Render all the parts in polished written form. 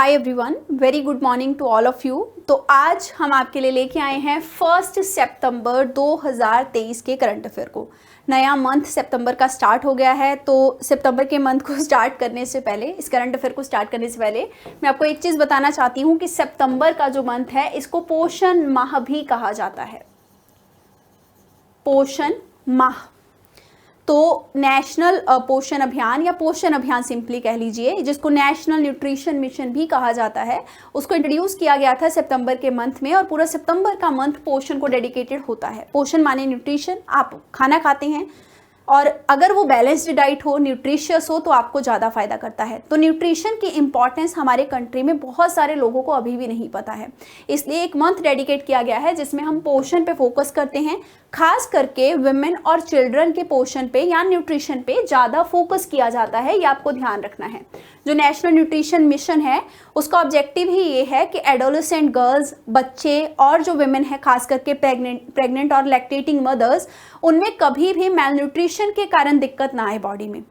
Hi everyone, very good morning to all of you. तो आज हम आपके लिए लेके आए हैं 1 सितंबर 2023 के करंट अफेयर को। नया मंथ सितंबर का स्टार्ट हो गया है, तो सितंबर के मंथ को स्टार्ट करने से पहले, इस करंट अफेयर को स्टार्ट करने से पहले मैं आपको एक चीज़ बताना चाहती हूँ कि सितंबर का जो मंथ है इसको पोषण माह भी कहा जाता है। पोषण माह, तो नेशनल पोषण अभियान या पोषण अभियान सिंपली कह लीजिए, जिसको नेशनल न्यूट्रिशन मिशन भी कहा जाता है, उसको इंट्रोड्यूस किया गया था सितंबर के मंथ में। और पूरा सितंबर का मंथ पोषण को डेडिकेटेड होता है। पोषण माने न्यूट्रिशन, आप खाना खाते हैं और अगर वो बैलेंस्ड डाइट हो, न्यूट्रिशियस हो, तो आपको ज़्यादा फायदा करता है। तो न्यूट्रिशन की इंपॉर्टेंस हमारे कंट्री में बहुत सारे लोगों को अभी भी नहीं पता है, इसलिए एक मंथ डेडिकेट किया गया है जिसमें हम पोषण पे फोकस करते हैं। खास करके वुमेन और चिल्ड्रन के पोषण पे या न्यूट्रिशन पे ज़्यादा फोकस किया जाता है, ये आपको ध्यान रखना है। जो नेशनल न्यूट्रिशन मिशन है उसका ऑब्जेक्टिव ही ये है कि एडोलेसेंट गर्ल्स, बच्चे और जो वुमेन है, खास करके प्रेग्नेंट और लैक्टेटिंग मदर्स, उनमें कभी भी मेल न्यूट्रिशन के कारण दिक्कत ना आए बॉडी में।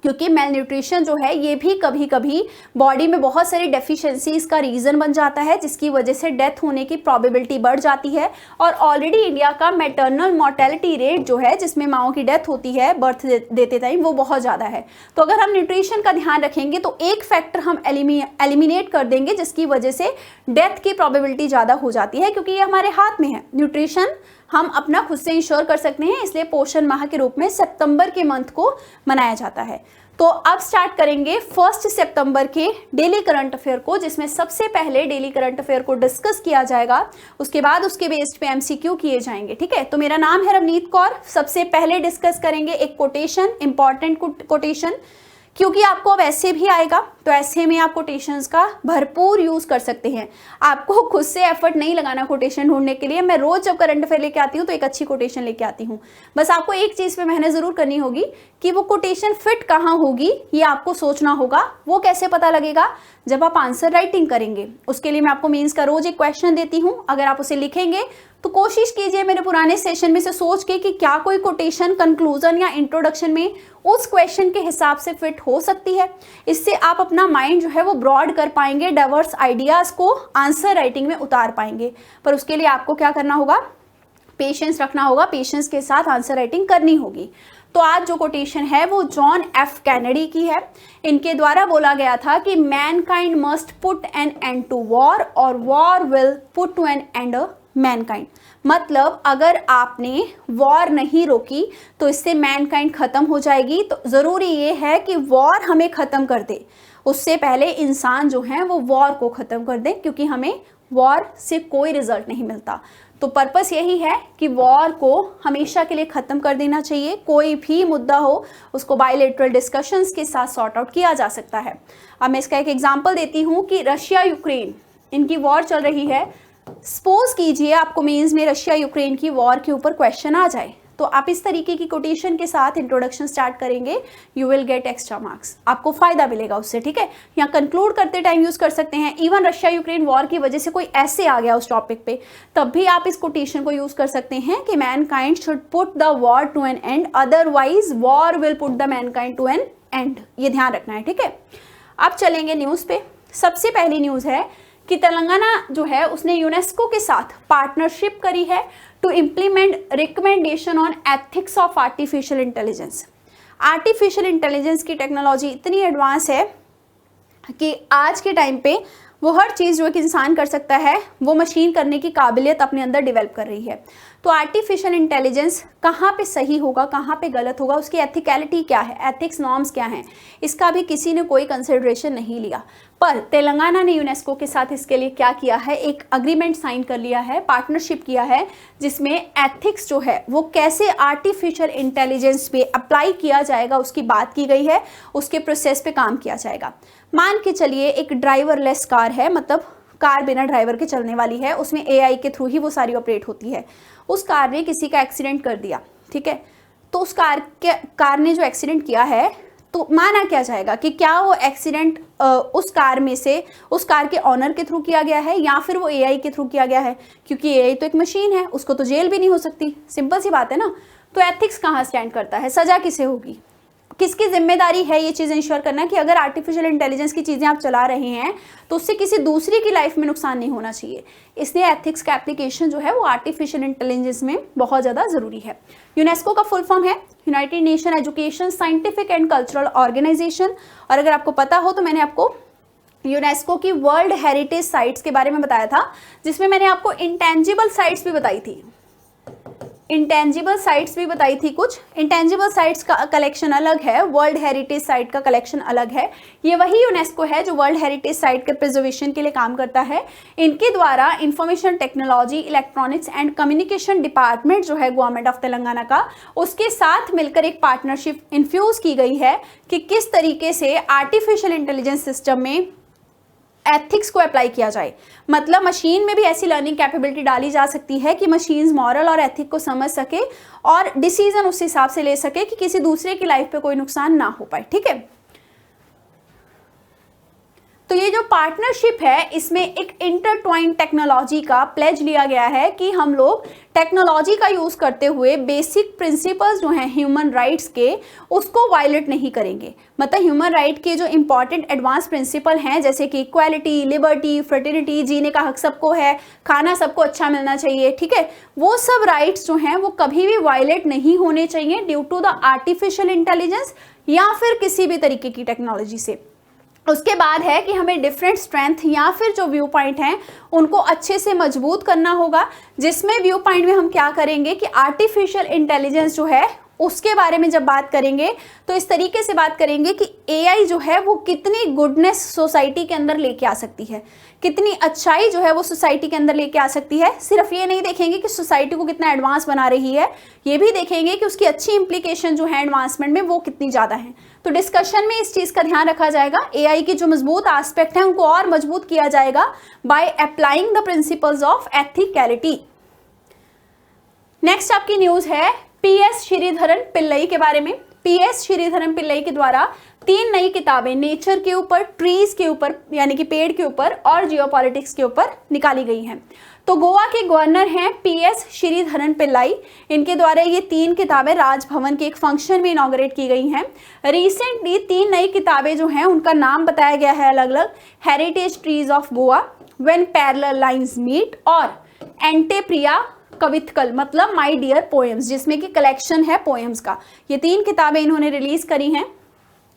क्योंकि मेल न्यूट्रिशन जो है ये भी कभी कभी बॉडी में बहुत सारी डेफिशिएंसीज का रीज़न बन जाता है, जिसकी वजह से डेथ होने की प्रोबेबिलिटी बढ़ जाती है। और ऑलरेडी इंडिया का मैटरनल मोर्टेलिटी रेट जो है, जिसमें माओं की डेथ होती है बर्थ देते टाइम, वो बहुत ज़्यादा है। तो अगर हम न्यूट्रिशन का ध्यान रखेंगे तो एक फैक्टर हम एलिमिनेट कर देंगे, जिसकी वजह से डेथ की प्रोबेबिलिटी ज़्यादा हो जाती है, क्योंकि ये हमारे हाथ में है। न्यूट्रिशन हम अपना खुद से इंश्योर कर सकते हैं, इसलिए पोषण माह के रूप में सितंबर के मंथ को मनाया जाता है। तो अब स्टार्ट करेंगे 1 सितंबर के डेली करंट अफेयर को, जिसमें सबसे पहले डेली करंट अफेयर को डिस्कस किया जाएगा, उसके बाद उसके बेस्ड पे एमसीक्यू किए जाएंगे। ठीक है, तो मेरा नाम है रवनीत कौर। सबसे पहले डिस्कस करेंगे एक कोटेशन, इंपॉर्टेंट कोटेशन, क्योंकि आपको अब ऐसे भी आएगा, तो ऐसे में आप कोटेशंस का भरपूर यूज कर सकते हैं। आपको खुद से एफर्ट नहीं लगाना कोटेशन ढूंढने के लिए। मैं रोज जब करंट अफेयर लेके आती हूँ तो एक अच्छी कोटेशन लेके आती हूँ। बस आपको एक चीज पे मेहनत जरूर करनी होगी कि वो कोटेशन फिट कहाँ होगी, ये आपको सोचना होगा। वो कैसे पता लगेगा? जब आप आंसर राइटिंग करेंगे। उसके लिए मैं आपको मेंस का रोज एक क्वेश्चन देती हूँ, अगर आप उसे लिखेंगे तो कोशिश कीजिए मेरे पुराने सेशन में से सोच के कि क्या कोई कोटेशन कंक्लूजन या इंट्रोडक्शन में उस क्वेश्चन के हिसाब से फिट हो सकती है। इससे आप अपना माइंड जो है वो ब्रॉड कर पाएंगे, डाइवर्स आइडियाज को आंसर राइटिंग में उतार पाएंगे। पर उसके लिए आपको क्या करना होगा? पेशेंस रखना होगा, पेशेंस के साथ आंसर राइटिंग करनी होगी। तो आज जो कोटेशन है वो जॉन एफ कैनेडी की है। इनके द्वारा बोला गया था कि mankind must put an end to war और war will put to an end mankind. मतलब अगर आपने वॉर नहीं रोकी तो इससे मैनकाइंड खत्म हो जाएगी। तो ज़रूरी ये है कि वॉर हमें ख़त्म कर दे, उससे पहले इंसान जो हैं वो वॉर को ख़त्म कर दें, क्योंकि हमें वॉर से कोई रिजल्ट नहीं मिलता। तो पर्पस यही है कि वॉर को हमेशा के लिए ख़त्म कर देना चाहिए। कोई भी मुद्दा हो उसको बायलैटरल डिस्कशंस के साथ सॉर्ट आउट किया जा सकता है। अब मैं इसका एक एग्जांपल देती हूँ कि रशिया यूक्रेन, इनकी वॉर चल रही है। सपोज कीजिए आपको मेंस में रशिया यूक्रेन की वॉर के ऊपर क्वेश्चन आ जाए, तो आप इस तरीके की कोटेशन के साथ इंट्रोडक्शन स्टार्ट करेंगे, you will get extra marks, आपको फायदा मिलेगा उससे। ठीक है, या कंक्लूड करते टाइम यूज कर सकते हैं। इवन रशिया यूक्रेन वॉर की वजह से कोई ऐसे आ गया उस टॉपिक पे, तब भी आप इस कोटेशन को यूज कर सकते हैं कि mankind should put the war to an end, otherwise war will put the mankind to an end. ये ध्यान रखना है। ठीक है, अब चलेंगे न्यूज पे। सबसे पहली न्यूज है कि तेलंगाना जो है उसने यूनेस्को के साथ पार्टनरशिप करी है to implement recommendation on ethics of artificial intelligence. Artificial intelligence की टेक्नोलॉजी इतनी एडवांस है कि आज के टाइम पे वो हर चीज़ जो एक इंसान कर सकता है वो मशीन करने की काबिलियत अपने अंदर डेवलप कर रही है। तो आर्टिफिशियल इंटेलिजेंस कहाँ पे सही होगा, कहाँ पे गलत होगा, उसकी एथिकलिटी क्या है, एथिक्स नॉर्म्स क्या हैं, इसका भी किसी ने कोई कंसिडरेशन नहीं लिया। पर तेलंगाना ने यूनेस्को के साथ इसके लिए क्या किया है, एक अग्रीमेंट साइन कर लिया है, पार्टनरशिप किया है, जिसमें एथिक्स जो है वो कैसे आर्टिफिशियल इंटेलिजेंस पे अप्लाई किया जाएगा उसकी बात की गई है, उसके प्रोसेस पे काम किया जाएगा। मान के चलिए एक ड्राइवरलेस कार है, मतलब कार बिना ड्राइवर के चलने वाली है, उसमें एआई के थ्रू ही वो सारी ऑपरेट होती है। उस कार ने किसी का एक्सीडेंट कर दिया, ठीक है, तो उस कार ने जो एक्सीडेंट किया है, तो माना क्या जाएगा कि क्या वो एक्सीडेंट उस कार में से उस कार के ऑनर के थ्रू किया गया है या फिर वो एआई के थ्रू किया गया है, क्योंकि एआई तो एक मशीन है, उसको तो जेल भी नहीं हो सकती। सिंपल सी बात है ना। तो एथिक्स कहाँ स्टैंड करता है, सजा किसे होगी? किसकी जिम्मेदारी है ये चीज़ इंश्योर करना कि अगर आर्टिफिशियल इंटेलिजेंस की चीज़ें आप चला रहे हैं तो उससे किसी दूसरी की लाइफ में नुकसान नहीं होना चाहिए। इसलिए एथिक्स का एप्लीकेशन जो है वो आर्टिफिशियल इंटेलिजेंस में बहुत ज़्यादा ज़रूरी है। यूनेस्को का फुल फॉर्म है united nation education scientific and cultural organisation. और अगर आपको पता हो तो मैंने आपको यूनेस्को की वर्ल्ड हेरिटेज साइट्स के बारे में बताया था, जिसमें मैंने आपको इंटेंजिबल साइट्स भी बताई थी, इंटेंजिबल साइट्स भी बताई थी। कुछ इंटेंजिबल साइट्स का कलेक्शन अलग है, वर्ल्ड हेरिटेज साइट का कलेक्शन अलग है। ये वही यूनेस्को है जो वर्ल्ड हेरिटेज साइट के प्रिजर्वेशन के लिए काम करता है। इनके द्वारा information technology, electronics and communication department जो है गवर्नमेंट ऑफ तेलंगाना का, उसके साथ मिलकर एक पार्टनरशिप इन्फ्यूज की गई है कि किस तरीके से आर्टिफिशियल इंटेलिजेंस सिस्टम में एथिक्स को अप्लाई किया जाए। मतलब मशीन में भी ऐसी लर्निंग कैपेबिलिटी डाली जा सकती है कि मशीन्स मॉरल और एथिक को समझ सके और डिसीजन उस हिसाब से ले सके कि किसी दूसरे की लाइफ पे कोई नुकसान ना हो पाए। ठीक है, तो ये जो पार्टनरशिप है इसमें एक इंटरट्वाइंड टेक्नोलॉजी का प्लेज लिया गया है कि हम लोग टेक्नोलॉजी का यूज करते हुए बेसिक प्रिंसिपल्स जो हैं ह्यूमन राइट्स के, उसको वायलेट नहीं करेंगे। मतलब ह्यूमन राइट के जो इंपॉर्टेंट एडवांस प्रिंसिपल हैं जैसे कि इक्वालिटी, लिबर्टी, फ्रेटर्निटी, जीने का हक सबको है, खाना सबको अच्छा मिलना चाहिए, ठीक है, वो सब राइट्स जो हैं वो कभी भी वायलेट नहीं होने चाहिए due to the artificial intelligence या फिर किसी भी तरीके की टेक्नोलॉजी से। उसके बाद है कि हमें डिफरेंट स्ट्रेंथ या फिर जो व्यू पॉइंट हैं उनको अच्छे से मजबूत करना होगा, जिसमें व्यू पॉइंट में हम क्या करेंगे कि आर्टिफिशियल इंटेलिजेंस जो है उसके बारे में जब बात करेंगे तो इस तरीके से बात करेंगे कि एआई जो है वो कितनी गुडनेस सोसाइटी के अंदर लेके आ सकती है, कितनी अच्छाई जो है वो सोसाइटी के अंदर लेके आ सकती है। सिर्फ ये नहीं देखेंगे कि सोसाइटी को कितना एडवांस बना रही है, ये भी देखेंगे कि उसकी अच्छी इंप्लीकेशन जो है एडवांसमेंट में वो कितनी ज़्यादा है। तो डिस्कशन में इस चीज़ का ध्यान रखा जाएगा। एआई की जो मजबूत एस्पेक्ट है उनको और मजबूत किया जाएगा by applying the principles of ethicality. Next आपकी न्यूज़ है पीएस श्रीधरन पिल्लई के बारे में। पीएस श्रीधरन पिल्लई के द्वारा 3 नई किताबें नेचर के ऊपर, ट्रीज के ऊपर यानी कि पेड़ के ऊपर और जियोपॉलिटिक्स के ऊपर निकाली गई हैं। तो गोवा के गवर्नर हैं पीएस श्रीधरन पिल्लई, इनके द्वारा ये 3 किताबें राजभवन के एक फंक्शन में इनॉग्रेट की गई हैं। रिसेंटली 3 नई किताबें जो हैं उनका नाम बताया गया है अलग अलग, heritage trees of Goa, when parallel lines meet और एंटेप्रिया कवितकल मतलब माय डियर पोएम्स, जिसमें कि कलेक्शन है पोएम्स का। ये 3 किताबें इन्होंने रिलीज करी हैं।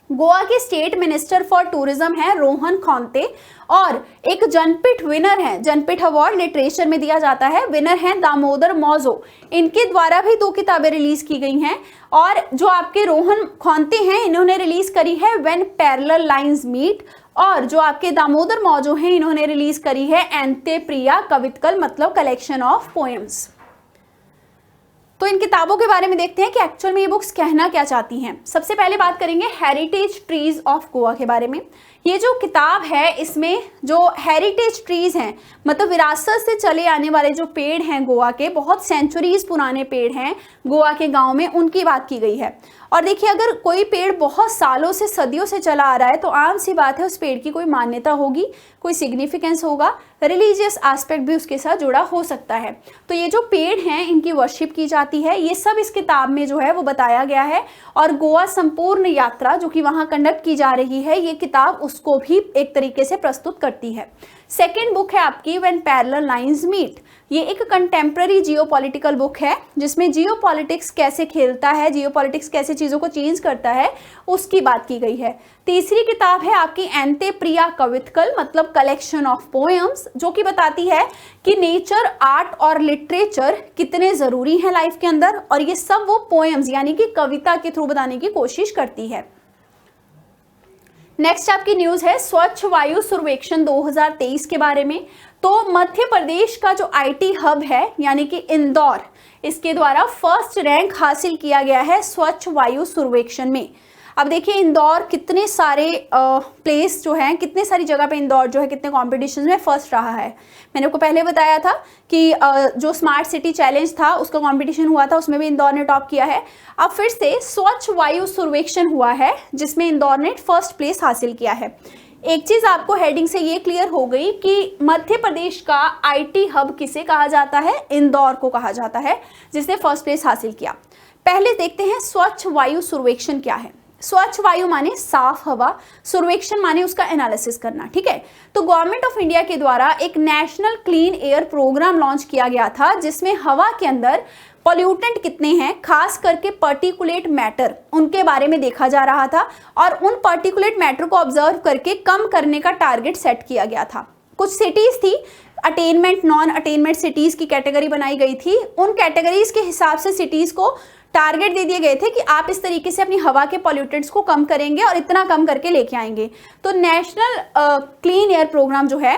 गोवा के स्टेट मिनिस्टर फॉर टूरिज्म है रोहन खौंते और एक जनपीठ विनर है, जनपीठ अवार्ड लिटरेचर में दिया जाता है, विनर है दामोदर मौजो, इनके द्वारा भी 2 किताबें रिलीज की गई हैं। और जो आपके रोहन खौंते हैं इन्होंने रिलीज करी है व्हेन पैरेलल लाइंस मीट, और जो आपके दामोदर मौजो हैं इन्होंने रिलीज करी है एंटेप्रिया कवितकल मतलब कलेक्शन ऑफ पोएम्स। तो इन किताबों के बारे में देखते हैं कि एक्चुअल में ये बुक्स कहना क्या चाहती हैं। सबसे पहले बात करेंगे हेरिटेज ट्रीज ऑफ गोवा के बारे में। ये जो किताब है इसमें जो हेरिटेज ट्रीज हैं मतलब विरासत से चले आने वाले जो पेड़ हैं गोवा के, बहुत सेंचुरीज पुराने पेड़ हैं गोवा के गांव में, उनकी बात की गई है। और देखिए अगर कोई पेड़ बहुत सालों से, सदियों से चला आ रहा है तो आम सी बात है उस पेड़ की कोई मान्यता होगी, कोई सिग्निफिकेंस होगा, रिलीजियस एस्पेक्ट भी उसके साथ जुड़ा हो सकता है। तो ये जो पेड़ हैं इनकी वर्शिप की जाती है, ये सब इस किताब में जो है वो बताया गया है। और गोवा संपूर्ण यात्रा जो कि वहाँ कंडक्ट की जा रही है, ये किताब उसको भी एक तरीके से प्रस्तुत करती है। सेकेंड बुक है आपकी व्हेन पैरेलल लाइंस मीट। ये एक कंटेम्प्रेरी जियोपॉलिटिकल बुक है जिसमें जियोपॉलिटिक्स कैसे खेलता है, जियोपॉलिटिक्स कैसे चीज़ों को चेंज करता है, उसकी बात की गई है। तीसरी किताब है आपकी एंटेप्रिया कवितकल मतलब कलेक्शन ऑफ पोएम्स, जो कि बताती है कि नेचर, आर्ट और लिटरेचर कितने ज़रूरी हैं लाइफ के अंदर, और ये सब वो पोएम्स यानी कि कविता के थ्रू बताने की कोशिश करती है। नेक्स्ट आपकी न्यूज है स्वच्छ वायु सर्वेक्षण 2023 के बारे में। तो मध्य प्रदेश का जो आईटी हब है यानी कि इंदौर, इसके द्वारा फर्स्ट रैंक हासिल किया गया है स्वच्छ वायु सर्वेक्षण में। अब देखिए इंदौर कितने सारे प्लेस जो हैं, कितने सारी जगह पे इंदौर जो है कितने कॉम्पिटिशन में फर्स्ट रहा है। मैंने आपको पहले बताया था कि जो स्मार्ट सिटी चैलेंज था उसका कंपटीशन हुआ था, उसमें भी इंदौर ने टॉप किया है। अब फिर से स्वच्छ वायु सर्वेक्षण हुआ है जिसमें इंदौर ने फर्स्ट प्लेस हासिल किया है। एक चीज आपको हेडिंग से ये क्लियर हो गई कि मध्य प्रदेश का आईटी हब किसे कहा जाता है, इंदौर को कहा जाता है जिसने फर्स्ट प्लेस हासिल किया। पहले देखते हैं स्वच्छ वायु सर्वेक्षण क्या है। स्वच्छ वायु माने साफ हवा, सर्वेक्षण माने उसका एनालिसिस करना, ठीक है। तो गवर्नमेंट ऑफ इंडिया के द्वारा एक national clean air programme launch किया गया था, जिसमें हवा के अंदर पॉल्यूटेंट कितने हैं, खास करके पर्टिकुलेट मैटर, उनके बारे में देखा जा रहा था और उन पर्टिकुलेट मैटर को ऑब्जर्व करके कम करने का टारगेट सेट किया गया था। कुछ सिटीज थी, अटेनमेंट नॉन अटेनमेंट सिटीज की कैटेगरी बनाई गई थी। उन कैटेगरीज के हिसाब से सिटीज को टारगेट दे दिए गए थे कि आप इस तरीके से अपनी हवा के पॉल्यूटेंट्स को कम करेंगे और इतना कम करके लेके आएंगे। तो नेशनल क्लीन एयर प्रोग्राम जो है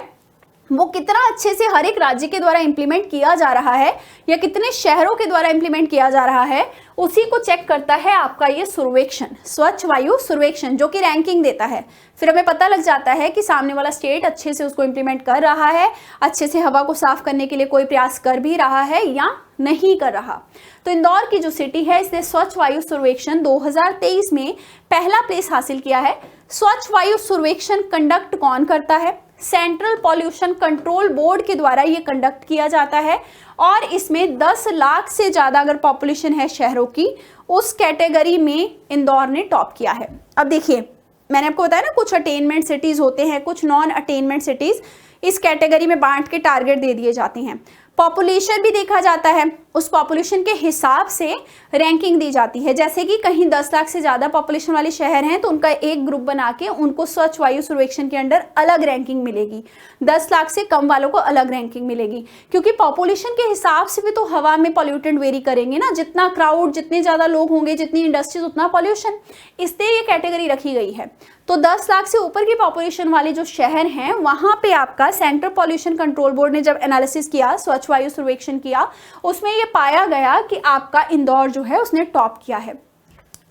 वो कितना अच्छे से हर एक राज्य के द्वारा इंप्लीमेंट किया जा रहा है या कितने शहरों के द्वारा इंप्लीमेंट किया जा रहा है, उसी को चेक करता है आपका ये सर्वेक्षण, स्वच्छ वायु सर्वेक्षण, जो कि रैंकिंग देता है। फिर हमें पता लग जाता है कि सामने वाला स्टेट अच्छे से उसको इंप्लीमेंट कर रहा है, अच्छे से हवा को साफ करने के लिए कोई प्रयास कर भी रहा है या नहीं कर रहा। तो इंदौर की जो सिटी है, इसने स्वच्छ वायु सर्वेक्षण 2023 में पहला प्लेस हासिल किया है। स्वच्छ वायु सर्वेक्षण कंडक्ट कौन करता है? सेंट्रल पॉल्यूशन कंट्रोल बोर्ड के द्वारा ये कंडक्ट किया जाता है और इसमें 10 लाख से ज्यादा अगर पॉपुलेशन है शहरों की, उस कैटेगरी में इंदौर ने टॉप किया है। अब देखिए, मैंने आपको बताया ना, कुछ अटेनमेंट सिटीज होते हैं, कुछ नॉन अटेनमेंट सिटीज, इस कैटेगरी में बांट के टारगेट दे दिए जाते हैं। पॉपुलेशन भी देखा जाता है, उस पॉपुलेशन के हिसाब से रैंकिंग दी जाती है। जैसे कि कहीं 10 लाख से ज़्यादा पॉपुलेशन वाले शहर हैं तो उनका एक ग्रुप बना के उनको स्वच्छ वायु सर्वेक्षण के अंडर अलग रैंकिंग मिलेगी, 10 लाख से कम वालों को अलग रैंकिंग मिलेगी, क्योंकि पॉपुलेशन के हिसाब से भी तो हवा में पॉल्यूटेंट वेरी करेंगे ना। जितना क्राउड, जितने ज़्यादा लोग होंगे, जितनी इंडस्ट्रीज, उतना पॉल्यूशन, इसलिए ये कैटेगरी रखी गई है। तो 10 लाख से ऊपर की पॉपुलेशन वाले जो शहर हैं, वहां पे आपका सेंट्रल पॉल्यूशन कंट्रोल बोर्ड ने जब एनालिसिस किया, स्वच्छ वायु सर्वेक्षण किया, उसमें ये पाया गया कि आपका इंदौर जो है उसने टॉप किया है।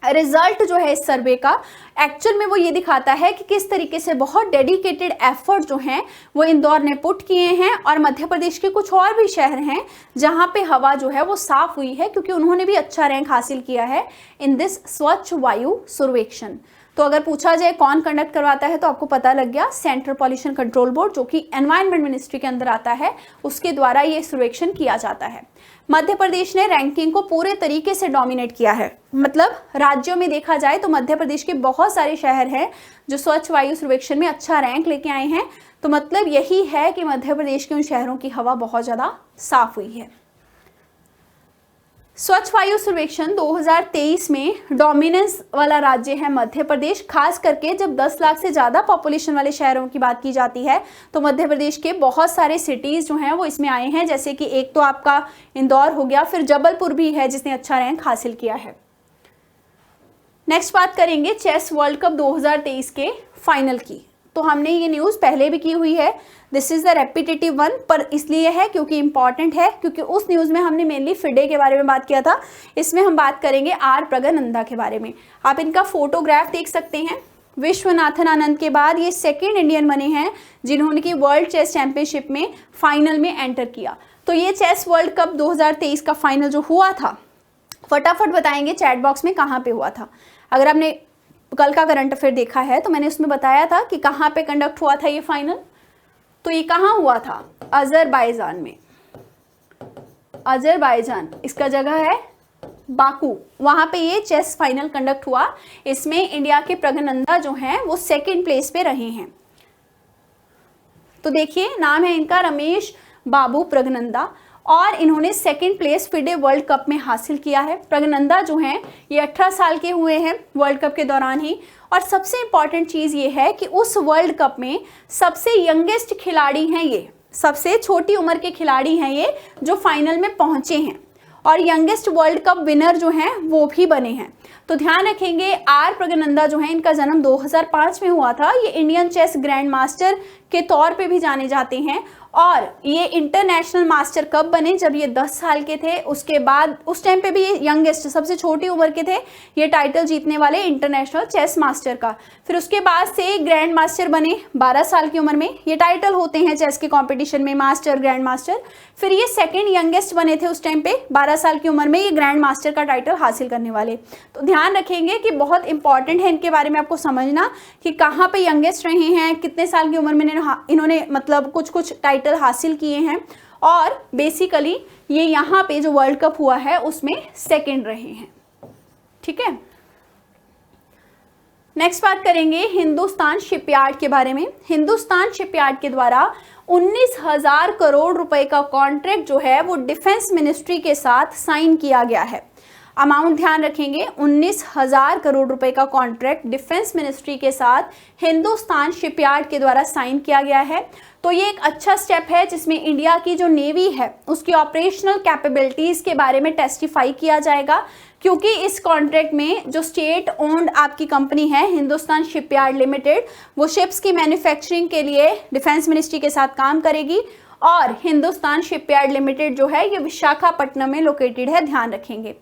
रिजल्ट जो है इस सर्वे का एक्चुअल में वो ये दिखाता है कि किस तरीके से बहुत डेडिकेटेड एफर्ट जो हैं वो इंदौर ने पुट किए हैं। और मध्य प्रदेश के कुछ और भी शहर हैं जहां पे हवा जो है वो साफ हुई है, क्योंकि उन्होंने भी अच्छा रैंक हासिल किया है इन दिस स्वच्छ वायु सर्वेक्षण। तो अगर पूछा जाए कौन कंडक्ट करवाता है तो आपको पता लग गया, सेंट्रल पॉल्यूशन कंट्रोल बोर्ड, जो कि एनवायरनमेंट मिनिस्ट्री के अंदर आता है, उसके द्वारा ये सर्वेक्षण किया जाता है। मध्य प्रदेश ने रैंकिंग को पूरे तरीके से डोमिनेट किया है। मतलब राज्यों में देखा जाए तो मध्य प्रदेश के बहुत सारे शहर हैं जो स्वच्छ वायु सर्वेक्षण में अच्छा रैंक लेके आए हैं। तो मतलब यही है कि मध्य प्रदेश के उन शहरों की हवा बहुत ज़्यादा साफ हुई है। स्वच्छ वायु सर्वेक्षण 2023 में डोमिनेंस वाला राज्य है मध्य प्रदेश। खास करके जब 10 लाख से ज़्यादा पॉपुलेशन वाले शहरों की बात की जाती है तो मध्य प्रदेश के बहुत सारे सिटीज़ जो हैं वो इसमें आए हैं। जैसे कि एक तो आपका इंदौर हो गया, फिर जबलपुर भी है जिसने अच्छा रैंक हासिल किया है। नेक्स्ट बात करेंगे चेस वर्ल्ड कप 2023 के फाइनल की। तो हमने ये न्यूज़ पहले भी की हुई है, this is the repetitive one, पर इसलिए है क्योंकि इंपॉर्टेंट है, क्योंकि उस न्यूज़ में हमने मेनली फिडे के बारे में बात किया था। इसमें हम बात करेंगे आर प्रगनंदा के बारे में। आप इनका फोटोग्राफ देख सकते हैं। विश्वनाथन आनंद के बाद ये सेकेंड इंडियन बने हैं जिन्होंने कि वर्ल्ड चेस चैंपियनशिप में फाइनल में एंटर किया। तो ये चेस वर्ल्ड कप 2023 का फाइनल जो हुआ था, फटाफट बताएंगे चैट बॉक्स में कहाँ पे हुआ था। अगर आपने कल का करंट अफेयर देखा है तो मैंने उसमें बताया था कि कहाँ पे कंडक्ट हुआ था ये फाइनल। तो ये कहाँ हुआ था? अजरबैजान में। अजरबैजान इसका जगह है बाकू, वहाँ पे ये चेस फाइनल कंडक्ट हुआ। इसमें इंडिया के प्रगनंदा जो हैं वो सेकंड प्लेस पे रहे हैं। तो देखिए, नाम है इनका रमेश बाबू प्रगनंदा और इन्होंने second place FIDE world cup में हासिल किया है। प्रगनंदा जो हैं ये 18 साल के हुए हैं वर्ल्ड कप के दौरान ही। और सबसे इम्पॉर्टेंट चीज़ ये है कि उस वर्ल्ड कप में सबसे यंगेस्ट खिलाड़ी हैं ये, सबसे छोटी उम्र के खिलाड़ी हैं ये जो फाइनल में पहुंचे हैं। और यंगेस्ट वर्ल्ड कप विनर जो हैं वो भी बने हैं। तो ध्यान रखेंगे, आर प्रगनंदा जो हैं इनका जन्म 2005 में हुआ था। ये इंडियन चेस ग्रैंड मास्टर के तौर पे भी जाने जाते हैं। और ये इंटरनेशनल मास्टर कब बने? जब ये 10 साल के थे। उसके बाद उस टाइम पे भी ये यंगेस्ट, सबसे छोटी उम्र के थे ये टाइटल जीतने वाले इंटरनेशनल चेस मास्टर का। फिर उसके बाद से ग्रैंड मास्टर बने 12 साल की उम्र में। ये टाइटल होते हैं चेस के कंपटीशन में, मास्टर, ग्रैंड मास्टर। फिर ये सेकंड यंगेस्ट बने थे उस टाइम पे, 12 साल की उम्र में ये ग्रैंड मास्टर का टाइटल हासिल करने वाले। तो ध्यान रखेंगे कि बहुत इंपॉर्टेंट है इनके बारे में आपको समझना कि कहाँ पे यंगेस्ट रहे हैं, कितने साल की उम्र में इन्होंने मतलब कुछ टाइटल हासिल किए हैं। और बेसिकली ये यहाँ पे जो वर्ल्ड कप हुआ है उसमें सेकंड रहे हैं। ठीक है, नेक्स्ट बात करेंगे हिंदुस्तान शिपयार्ड के बारे में। हिंदुस्तान शिपयार्ड के द्वारा 19,000 करोड़ रुपए का कॉन्ट्रैक्ट जो है वो डिफेंस मिनिस्ट्री के साथ साइन किया गया है। अमाउंट ध्यान रखेंगे, 19,000 करोड़ रुपए का कॉन्ट्रैक्ट डिफेंस मिनिस्ट्री के साथ हिंदुस्तान शिपयार्ड के द्वारा साइन किया गया है। तो ये एक अच्छा स्टेप है जिसमें इंडिया की जो नेवी है उसकी ऑपरेशनल कैपेबिलिटीज के बारे में टेस्टिफाई किया जाएगा, क्योंकि इस कॉन्ट्रैक्ट में जो स्टेट ओन्ड आपकी कंपनी है हिंदुस्तान शिपयार्ड लिमिटेड, वो शिप्स की मैन्युफैक्चरिंग के लिए डिफेंस मिनिस्ट्री के साथ काम करेगी। और हिंदुस्तान शिपयार्ड लिमिटेड जो है ये विशाखापट्टनम में लोकेटेड है, ध्यान रखेंगे।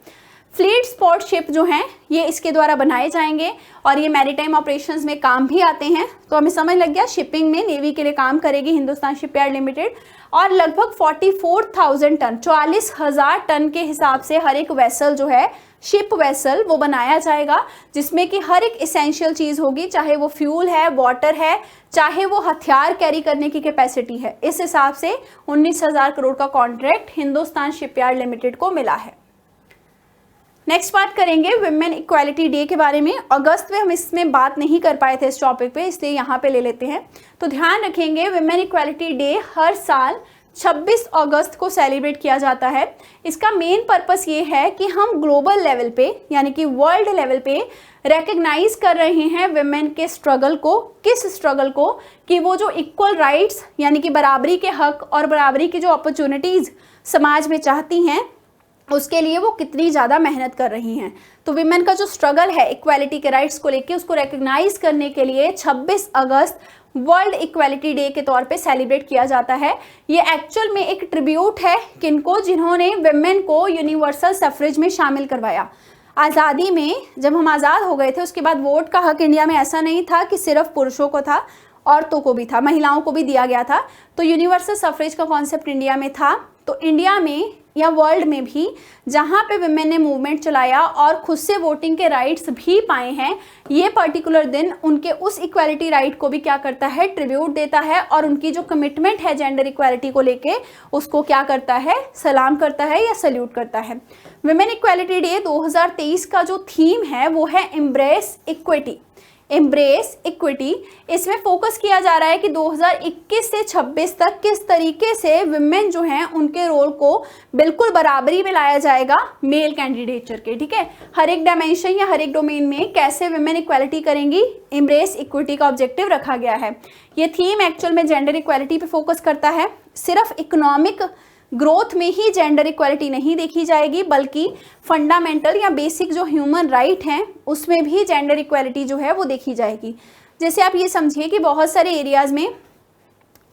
फ्लीट स्पोर्ट शिप जो हैं ये इसके द्वारा बनाए जाएंगे और ये मैरीटाइम ऑपरेशंस में काम भी आते हैं। तो हमें समझ लग गया शिपिंग में नेवी के लिए काम करेगी हिंदुस्तान शिपयार्ड लिमिटेड। और लगभग 44,000 टन, 44,000 टन के हिसाब से हर एक वेसल जो है शिप वेसल वो बनाया जाएगा, जिसमें कि हर एक इसेंशियल चीज़ होगी, चाहे वो फ्यूल है, वाटर है, चाहे वो हथियार कैरी करने की कैपेसिटी है। इस हिसाब से 19,000 करोड़ का कॉन्ट्रैक्ट हिंदुस्तान शिपयार्ड लिमिटेड को मिला है। नेक्स्ट बात करेंगे विमेन इक्वालिटी डे के बारे में। अगस्त में हम इसमें बात नहीं कर पाए थे इस टॉपिक पे, इसलिए यहाँ पे ले लेते हैं। तो ध्यान रखेंगे विमेन इक्वालिटी डे हर साल 26 अगस्त को सेलिब्रेट किया जाता है। इसका मेन पर्पस ये है कि हम ग्लोबल लेवल पे यानी कि वर्ल्ड लेवल पे रिकग्नाइज कर रहे हैं विमेन के स्ट्रगल को। किस स्ट्रगल को? कि वो जो इक्वल राइट्स यानी कि बराबरी के हक और बराबरी की जो अपॉर्चुनिटीज़ समाज में चाहती हैं उसके लिए वो कितनी ज़्यादा मेहनत कर रही हैं। तो विमेन का जो स्ट्रगल है इक्वालिटी के राइट्स को लेके, उसको रिकग्नाइज करने के लिए 26 अगस्त वर्ल्ड इक्वालिटी डे के तौर पे सेलिब्रेट किया जाता है। ये एक्चुअल में एक ट्रिब्यूट है किनको? जिन्होंने विमेन को यूनिवर्सल सफरेज में शामिल करवाया। आज़ादी में जब हम आज़ाद हो गए थे उसके बाद वोट का हक इंडिया में ऐसा नहीं था कि सिर्फ पुरुषों को था, औरतों को भी था, महिलाओं को भी दिया गया था। तो यूनिवर्सल सफरेज का कॉन्सेप्ट इंडिया में था। तो इंडिया में या वर्ल्ड में भी जहाँ पे विमेन ने मूवमेंट चलाया और खुद से वोटिंग के राइट्स भी पाए हैं, ये पर्टिकुलर दिन उनके उस इक्वालिटी राइट को भी क्या करता है? ट्रिब्यूट देता है और उनकी जो कमिटमेंट है जेंडर इक्वालिटी को लेके उसको क्या करता है? सलाम करता है या सल्यूट करता है। विमेन इक्वालिटी डे 2023 का जो थीम है वो है एम्ब्रेस इक्विटी। एम्ब्रेस इक्विटी, इसमें फोकस किया जा रहा है कि 2021 से 26 तक किस तरीके से विमेन जो हैं उनके रोल को बिल्कुल बराबरी में लाया जाएगा मेल कैंडिडेचर के। ठीक है, हर एक डायमेंशन या हर एक डोमेन में कैसे विमेन इक्वालिटी करेंगी, एम्ब्रेस इक्विटी का ऑब्जेक्टिव रखा गया है। ये थीम एक्चुअल में जेंडर इक्वालिटी पे फोकस करता है। सिर्फ इकोनॉमिक ग्रोथ में ही जेंडर इक्वालिटी नहीं देखी जाएगी, बल्कि फंडामेंटल या बेसिक जो ह्यूमन राइट हैं उसमें भी जेंडर इक्वालिटी जो है वो देखी जाएगी। जैसे आप ये समझिए कि बहुत सारे एरियाज़ में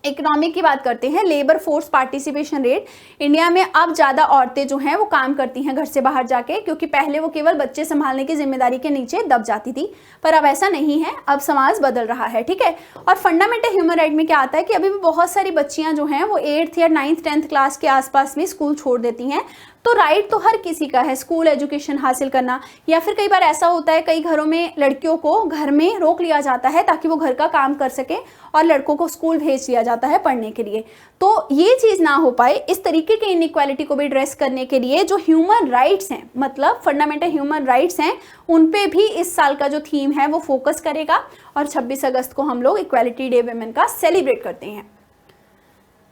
इकोनॉमिक की बात करते हैं, labour force participation rate India में अब ज़्यादा औरतें जो हैं वो काम करती हैं घर से बाहर जाके, क्योंकि पहले वो केवल बच्चे संभालने की जिम्मेदारी के नीचे दब जाती थी, पर अब ऐसा नहीं है, अब समाज बदल रहा है। ठीक है, और फंडामेंटल ह्यूमन राइट में क्या आता है कि अभी भी बहुत सारी बच्चियां जो हैं वो 8th या 9th 10th क्लास के आसपास में स्कूल छोड़ देती हैं। तो राइट तो हर किसी का है स्कूल एजुकेशन हासिल करना, या फिर कई बार ऐसा होता है कई घरों में लड़कियों को घर में रोक लिया जाता है ताकि वो घर का काम कर सके और लड़कों को स्कूल भेज दिया जाता है पढ़ने के लिए। तो ये चीज़ ना हो पाए, इस तरीके के इनइक्वालिटी को भी एड्रेस करने के लिए जो ह्यूमन राइट्स हैं, मतलब फंडामेंटल ह्यूमन राइट्स हैं, उन पे भी इस साल का जो थीम है वो फोकस करेगा। और 26 अगस्त को हम लोग इक्वालिटी डे वुमेन का सेलिब्रेट करते हैं।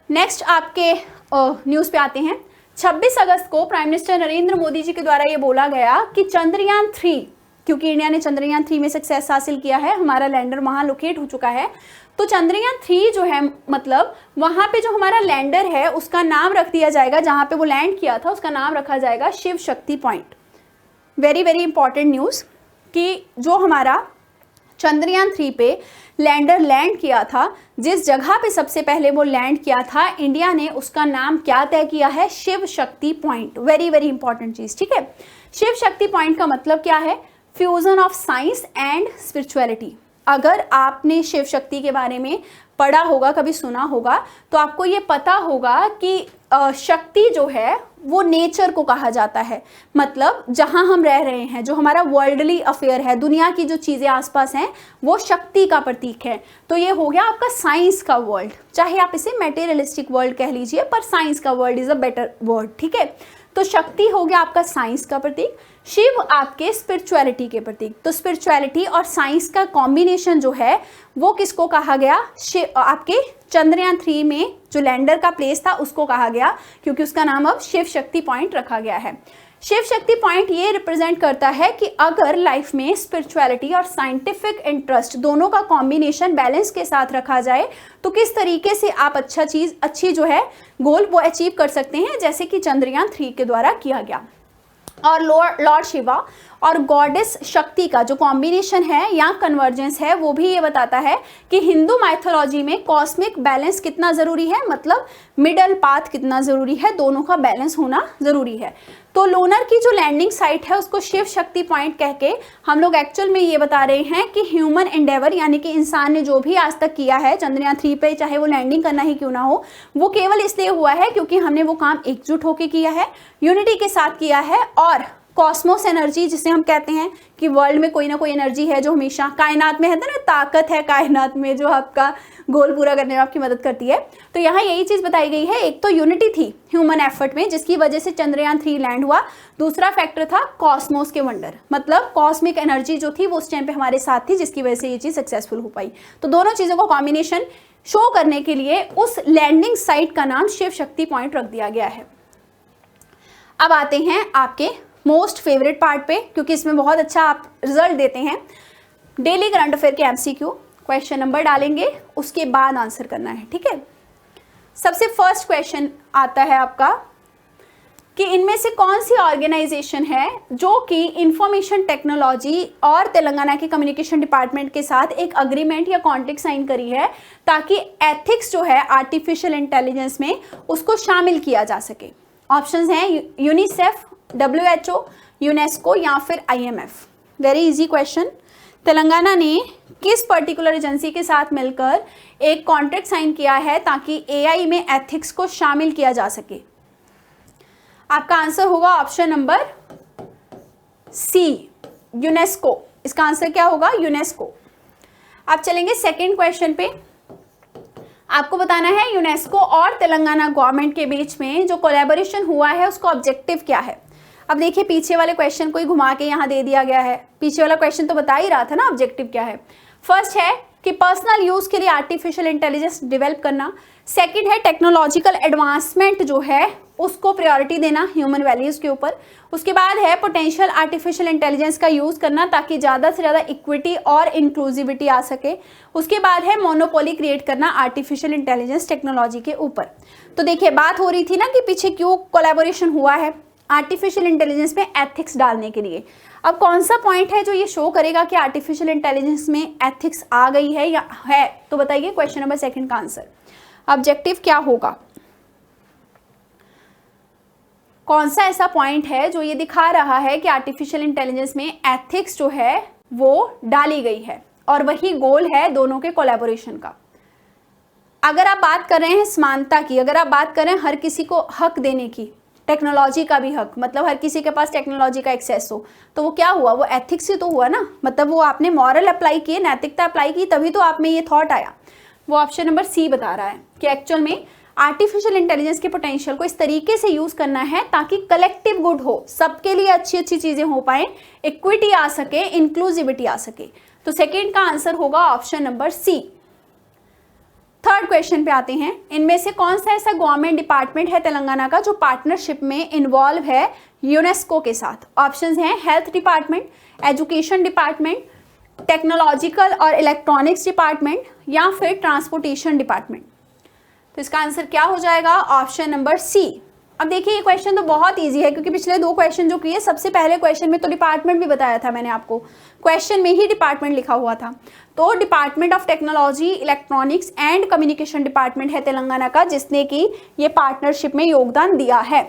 नेक्स्ट आपके न्यूज़ पे आते हैं। 26 अगस्त को प्राइम मिनिस्टर नरेंद्र मोदी जी के द्वारा ये बोला गया कि चंद्रयान 3, क्योंकि इंडिया ने चंद्रयान 3 में सक्सेस हासिल किया है, हमारा लैंडर वहाँ लोकेट हो चुका है, तो चंद्रयान 3 जो है मतलब वहाँ पे जो हमारा लैंडर है उसका नाम रख दिया जाएगा, जहाँ पे वो लैंड किया था उसका नाम रखा जाएगा Shiv Shakti point. Very very important news कि जो हमारा चंद्रयान 3 पे लैंडर लैंड किया था, जिस जगह पे सबसे पहले वो लैंड किया था, इंडिया ने उसका नाम क्या तय किया है? Shiv Shakti point. Very very important चीज़। ठीक है, शिव शक्ति पॉइंट का मतलब क्या है? Fusion of science and spirituality. अगर आपने शिव शक्ति के बारे में पढ़ा होगा, कभी सुना होगा, तो आपको ये पता होगा कि शक्ति जो है वो नेचर को कहा जाता है। मतलब जहाँ हम रह रहे हैं, जो हमारा वर्ल्डली अफेयर है, दुनिया की जो चीज़ें आसपास हैं, वो शक्ति का प्रतीक है। तो ये हो गया आपका साइंस का वर्ल्ड, चाहे आप इसे मेटेरियलिस्टिक वर्ल्ड कह लीजिए, पर साइंस का world is a better word. ठीक है, तो शक्ति हो गया आपका साइंस का प्रतीक, शिव आपके स्पिरिचुअलिटी के प्रतीक। तो स्पिरिचुअलिटी और साइंस का कॉम्बिनेशन जो है वो किसको कहा गया, आपके चंद्रयान 3 में जो लैंडर का प्लेस था उसको कहा गया, क्योंकि उसका नाम अब शिव शक्ति पॉइंट रखा गया है। शिव शक्ति पॉइंट ये रिप्रेजेंट करता है कि अगर लाइफ में स्पिरिचुअलिटी और साइंटिफिक इंटरेस्ट दोनों का कॉम्बिनेशन बैलेंस के साथ रखा जाए तो किस तरीके से आप अच्छी जो है गोल वो अचीव कर सकते हैं, जैसे कि चंद्रयान 3 के द्वारा किया गया। और लॉर्ड शिवा और गॉडेस शक्ति का जो कॉम्बिनेशन है या कन्वर्जेंस है वो भी ये बताता है कि हिंदू माइथोलॉजी में कॉस्मिक बैलेंस कितना ज़रूरी है, मतलब मिडल पाथ कितना ज़रूरी है, दोनों का बैलेंस होना ज़रूरी है। तो लोनर की जो लैंडिंग साइट है उसको शिव शक्ति पॉइंट कह के हम लोग एक्चुअल में ये बता रहे हैं कि ह्यूमन एंडेवर यानी कि इंसान ने जो भी आज तक किया है चंद्रयान 3 पे, चाहे वो लैंडिंग करना ही क्यों ना हो, वो केवल इसलिए हुआ है क्योंकि हमने वो काम एकजुट होकर किया है, यूनिटी के साथ किया है। और कॉस्मोस एनर्जी जिसे हम कहते हैं कि वर्ल्ड में कोई ना कोई एनर्जी है जो हमेशा कायनात में है ना, ताकत है कायनात में जो आपका गोल पूरा करने में आपकी मदद करती है। तो यहाँ यही चीज बताई गई है, एक तो यूनिटी थी ह्यूमन एफर्ट में जिसकी वजह से चंद्रयान 3 लैंड हुआ, दूसरा फैक्टर था कॉस्मोस के वंडर, मतलब कॉस्मिक एनर्जी जो थी वो उस टाइम पे हमारे साथ थी जिसकी वजह से ये चीज सक्सेसफुल हो पाई। तो दोनों चीजों को कॉम्बिनेशन शो करने के लिए उस लैंडिंग साइट का नाम शिव शक्ति पॉइंट रख दिया गया है। अब आते हैं आपके मोस्ट फेवरेट पार्ट पे, क्योंकि इसमें बहुत अच्छा आप रिजल्ट देते हैं। डेली करंट अफेयर के एमसीक्यू क्वेश्चन नंबर डालेंगे, उसके बाद आंसर करना है, ठीक है। सबसे फर्स्ट क्वेश्चन आता है आपका कि इनमें से कौन सी ऑर्गेनाइजेशन है जो कि इंफॉर्मेशन टेक्नोलॉजी और तेलंगाना के कम्युनिकेशन डिपार्टमेंट के साथ एक अग्रीमेंट या कॉन्ट्रैक्ट साइन करी है ताकि एथिक्स जो है आर्टिफिशियल इंटेलिजेंस में उसको शामिल किया जा सके। ऑप्शंस हैं यूनिसेफ, WHO, यूनेस्को या फिर IMF। Very easy question. Telangana ने किस पर्टिकुलर एजेंसी के साथ मिलकर एक कॉन्ट्रैक्ट साइन किया है ताकि AI में एथिक्स को शामिल किया जा सके? आपका आंसर होगा ऑप्शन नंबर सी, यूनेस्को। इसका आंसर क्या होगा? यूनेस्को। आप चलेंगे सेकेंड क्वेश्चन पे। आपको बताना है यूनेस्को और तेलंगाना गवर्नमेंट के बीच में जो कोलैबोरेशन हुआ है उसका ऑब्जेक्टिव क्या है। अब देखिए पीछे वाले क्वेश्चन को ही घुमा के यहाँ दे दिया गया है, पीछे वाला क्वेश्चन तो बता ही रहा था ना ऑब्जेक्टिव क्या है। फर्स्ट है कि पर्सनल यूज के लिए आर्टिफिशियल इंटेलिजेंस डेवलप करना, सेकंड है टेक्नोलॉजिकल एडवांसमेंट जो है उसको प्रायोरिटी देना ह्यूमन वैल्यूज के ऊपर, उसके बाद है पोटेंशियल आर्टिफिशियल इंटेलिजेंस का यूज करना ताकि ज़्यादा से ज़्यादा इक्विटी और इंक्लूसिविटी आ सके, उसके बाद है मोनोपोली क्रिएट करना आर्टिफिशियल इंटेलिजेंस टेक्नोलॉजी के ऊपर। तो देखिए बात हो रही थी ना कि पीछे क्यों कोलैबोरेशन हुआ है आर्टिफिशियल इंटेलिजेंस में एथिक्स डालने के लिए। अब कौन सा पॉइंट है जो ये शो करेगा कि आर्टिफिशियल इंटेलिजेंस में एथिक्स आ गई है या है, तो बताइए क्वेश्चन नंबर सेकंड का आंसर। ऑब्जेक्टिव क्या होगा? कौन सा ऐसा पॉइंट है जो ये दिखा रहा है कि आर्टिफिशियल इंटेलिजेंस में एथिक्स जो है वो डाली गई है और वही गोल है दोनों के कोलैबोरेशन का। अगर आप बात कर रहे हैं समानता की, अगर आप बात कर रहे हैं हर किसी को हक देने की, टेक्नोलॉजी का भी हक, मतलब हर किसी के पास टेक्नोलॉजी का एक्सेस हो, तो वो क्या हुआ? वो एथिक्स ही तो हुआ ना, मतलब वो आपने मॉरल अप्लाई किए, नैतिकता अप्लाई की, तभी तो आप में ये थॉट आया। वो ऑप्शन नंबर सी बता रहा है कि एक्चुअल में आर्टिफिशियल इंटेलिजेंस के पोटेंशियल को इस तरीके से यूज करना है ताकि कलेक्टिव गुड हो, सबके लिए अच्छी अच्छी चीजें हो पाए, इक्विटी आ सके, इंक्लूसिविटी आ सके। तो सेकेंड का आंसर होगा option number C. Third question पे आते हैं। इनमें से कौन सा ऐसा गवर्नमेंट डिपार्टमेंट है तेलंगाना का जो पार्टनरशिप में इन्वॉल्व है यूनेस्को के साथ? ऑप्शंस हैं health department, education department, technological और इलेक्ट्रॉनिक्स डिपार्टमेंट या फिर ट्रांसपोर्टेशन डिपार्टमेंट। तो इसका आंसर क्या हो जाएगा? Option number C. अब देखिए ये क्वेश्चन तो बहुत इजी है क्योंकि पिछले दो क्वेश्चन जो किए, सबसे पहले क्वेश्चन में तो डिपार्टमेंट भी बताया था मैंने आपको, क्वेश्चन में ही डिपार्टमेंट लिखा हुआ था। तो department of technology, electronics and communication department है तेलंगाना का जिसने कि ये पार्टनरशिप में योगदान दिया है।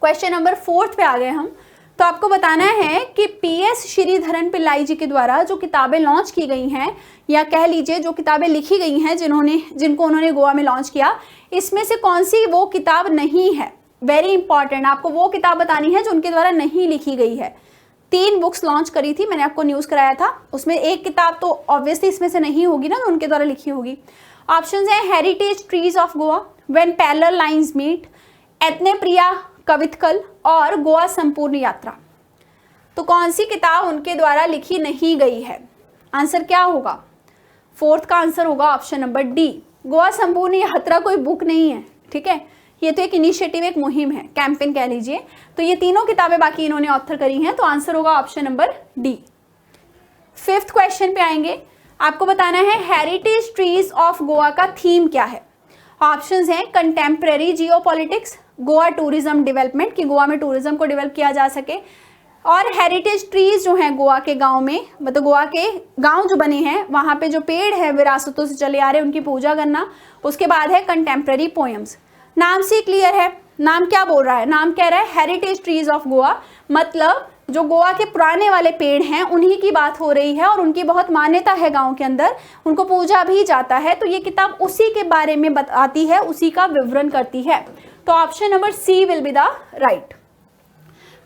क्वेश्चन नंबर फोर्थ पे आ गए हम। तो आपको बताना है कि PS श्रीधरन पिल्लाई जी के द्वारा जो किताबें लॉन्च की गई हैं या कह लीजिए जो किताबें लिखी गई हैं जिनको उन्होंने गोवा में लॉन्च किया, इसमें से कौन सी वो किताब नहीं है? वेरी इंपॉर्टेंट, आपको वो किताब बतानी है जो उनके द्वारा नहीं लिखी गई है। 3 बुक्स लॉन्च करी थी, मैंने आपको न्यूज़ कराया था, उसमें एक किताब तो ऑब्वियसली इसमें से नहीं होगी ना, उनके द्वारा लिखी होगी। ऑप्शंस हैं heritage trees of Goa, when parallel lines meet, एथनेप्रिया कवितकल और गोवा संपूर्ण यात्रा। तो कौन सी किताब उनके द्वारा लिखी नहीं गई है? आंसर क्या होगा? फोर्थ का आंसर होगा ऑप्शन नंबर डी, गोवा संपूर्ण यात्रा कोई बुक नहीं है, ठीक है, ये तो एक इनिशिएटिव, एक मुहिम है, कैंपेन कह लीजिए। तो ये तीनों किताबें बाकी इन्होंने ऑथर करी हैं, तो आंसर होगा option number D. Fifth question पे आएंगे, आपको बताना है हेरिटेज ट्रीज ऑफ गोवा का थीम क्या है। ऑप्शंस हैं contemporary geopolitics, Goa tourism development, कि गोवा में टूरिज्म को डेवलप किया जा सके, और हेरिटेज ट्रीज जो हैं गोवा के गांव में, मतलब गोवा के गांव जो बने हैं वहां पे जो पेड़ है विरासतों से चले आ रहे हैं उनकी पूजा करना। उसके बाद है कंटेम्प्रेरी पोएम्स। नाम से क्लियर है, नाम क्या बोल रहा है? नाम कह रहा है हेरिटेज ट्रीज ऑफ गोवा, मतलब जो गोवा के पुराने वाले पेड़ हैं उन्हीं की बात हो रही है और उनकी बहुत मान्यता है गांव के अंदर, उनको पूजा भी जाता है। तो ये किताब उसी के बारे में बताती है, उसी का विवरण करती है। तो option number C will be the right.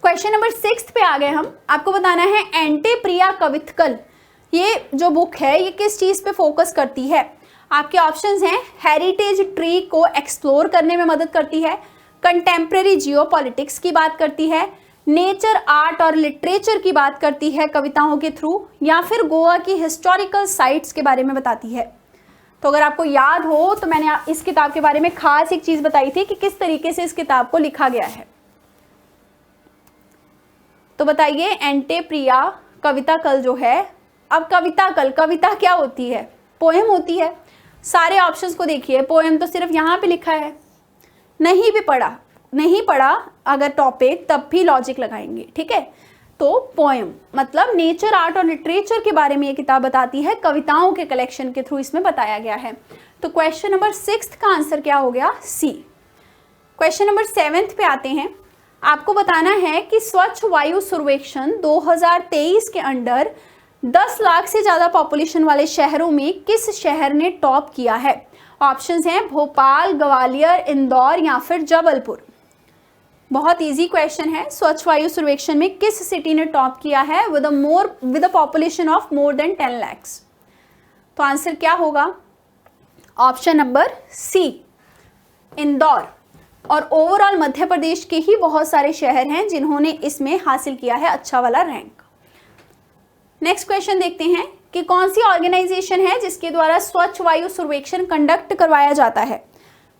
Question number 6 पे आ गए हम। आपको बताना है एंटे प्रिया कवितकल, ये जो बुक है ये किस चीज पे फोकस करती है? आपके ऑप्शंस हैं हेरिटेज ट्री को एक्सप्लोर करने में मदद करती है, कंटेम्प्रेरी जियोपॉलिटिक्स की बात करती है, नेचर, आर्ट और लिटरेचर की बात करती है कविताओं के थ्रू, या फिर गोवा की हिस्टोरिकल साइट्स के बारे में बताती है। तो अगर आपको याद हो तो मैंने इस किताब के बारे में खास एक चीज बताई थी कि किस तरीके से इस किताब को लिखा गया है। तो बताइए एंटे प्रिया कविताकल जो है, अब कविताकल, कविता क्या होती है? पोएम होती है। सारे ऑप्शंस को देखिए, पोएम तो सिर्फ यहाँ पे लिखा है, नहीं पढ़ा अगर टॉपिक तब भी लॉजिक लगाएंगे, ठीक है। तो पोएम मतलब नेचर, आर्ट और लिटरेचर के बारे में ये किताब बताती है, कविताओं के कलेक्शन के थ्रू इसमें बताया गया है। तो क्वेश्चन नंबर 6 का आंसर क्या हो गया? सी। क्वेश्चन नंबर 7 पे आते हैं। आपको बताना है कि स्वच्छ वायु सर्वेक्षण 2023 के अंडर 10 लाख से ज्यादा पॉपुलेशन वाले शहरों में किस शहर ने टॉप किया है? ऑप्शंस हैं भोपाल, ग्वालियर, इंदौर या फिर जबलपुर। बहुत इजी क्वेश्चन है। स्वच्छ वायु सर्वेक्षण में किस सिटी ने टॉप किया है with a population of more than 10 lakh? तो आंसर क्या होगा? Option number C, Indore. और ओवरऑल मध्य प्रदेश के ही बहुत सारे शहर हैं जिन्होंने इसमें हासिल किया है अच्छा वाला रैंक। नेक्स्ट क्वेश्चन देखते हैं कि कौन सी ऑर्गेनाइजेशन है जिसके द्वारा स्वच्छ वायु सर्वेक्षण कंडक्ट करवाया जाता है।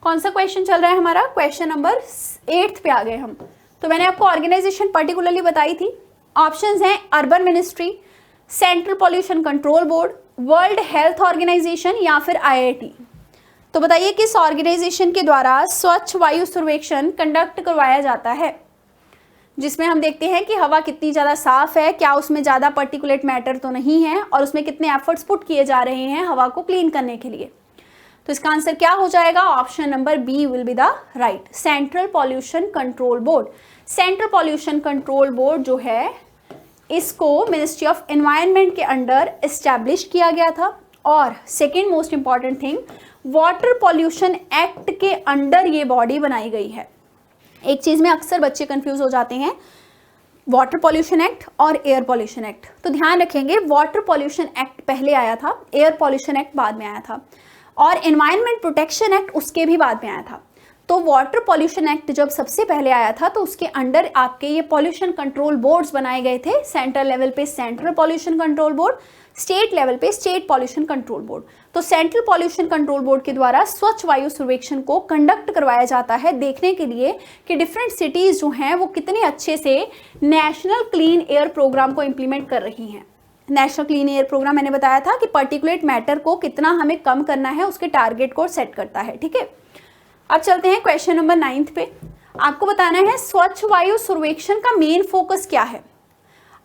कौन सा क्वेश्चन चल रहा है हमारा? क्वेश्चन नंबर 8 पे आ गए हम। तो मैंने आपको ऑर्गेनाइजेशन पर्टिकुलरली बताई थी। ऑप्शंस हैं urban ministry, central pollution control board, world health organisation या फिर IIT। तो बताइए किस ऑर्गेनाइजेशन के द्वारा स्वच्छ वायु सर्वेक्षण कंडक्ट करवाया जाता है, जिसमें हम देखते हैं कि हवा कितनी ज़्यादा साफ है, क्या उसमें ज़्यादा पर्टिकुलेट मैटर तो नहीं है, और उसमें कितने एफर्ट्स पुट किए जा रहे हैं हवा को क्लीन करने के लिए। तो इसका आंसर क्या हो जाएगा? Option number B will be the right, central pollution control board. Central pollution control board जो है इसको मिनिस्ट्री ऑफ एनवायरनमेंट के अंडर एस्टैब्लिश किया गया था। और second most important thing, water pollution act के अंडर ये बॉडी बनाई गई है। एक चीज में अक्सर बच्चे कंफ्यूज हो जाते हैं, वाटर पॉल्यूशन एक्ट और एयर पॉल्यूशन एक्ट। तो ध्यान रखेंगे, वाटर पॉल्यूशन एक्ट पहले आया था, एयर पॉल्यूशन एक्ट बाद में आया था, और एनवायरनमेंट प्रोटेक्शन एक्ट उसके भी बाद में आया था। तो वाटर पॉल्यूशन एक्ट जब सबसे पहले आया था तो उसके अंडर आपके ये पॉल्यूशन कंट्रोल बोर्ड्स बनाए गए थे। सेंट्रल लेवल पे central pollution control board, state level पे स्टेट पॉल्यूशन कंट्रोल बोर्ड। तो सेंट्रल पॉल्यूशन कंट्रोल बोर्ड के द्वारा स्वच्छ वायु सर्वेक्षण को कंडक्ट करवाया जाता है, देखने के लिए कि डिफरेंट सिटीज जो हैं वो कितने अच्छे से नेशनल क्लीन एयर प्रोग्राम को इंप्लीमेंट कर रही हैं। नेशनल क्लीन एयर प्रोग्राम मैंने बताया था कि पर्टिकुलेट मैटर को कितना हमें कम करना है, उसके टारगेट को सेट करता है, ठीक है। अब चलते हैं क्वेश्चन नंबर 9 पे। आपको बताना है स्वच्छ वायु सर्वेक्षण का मेन फोकस क्या है।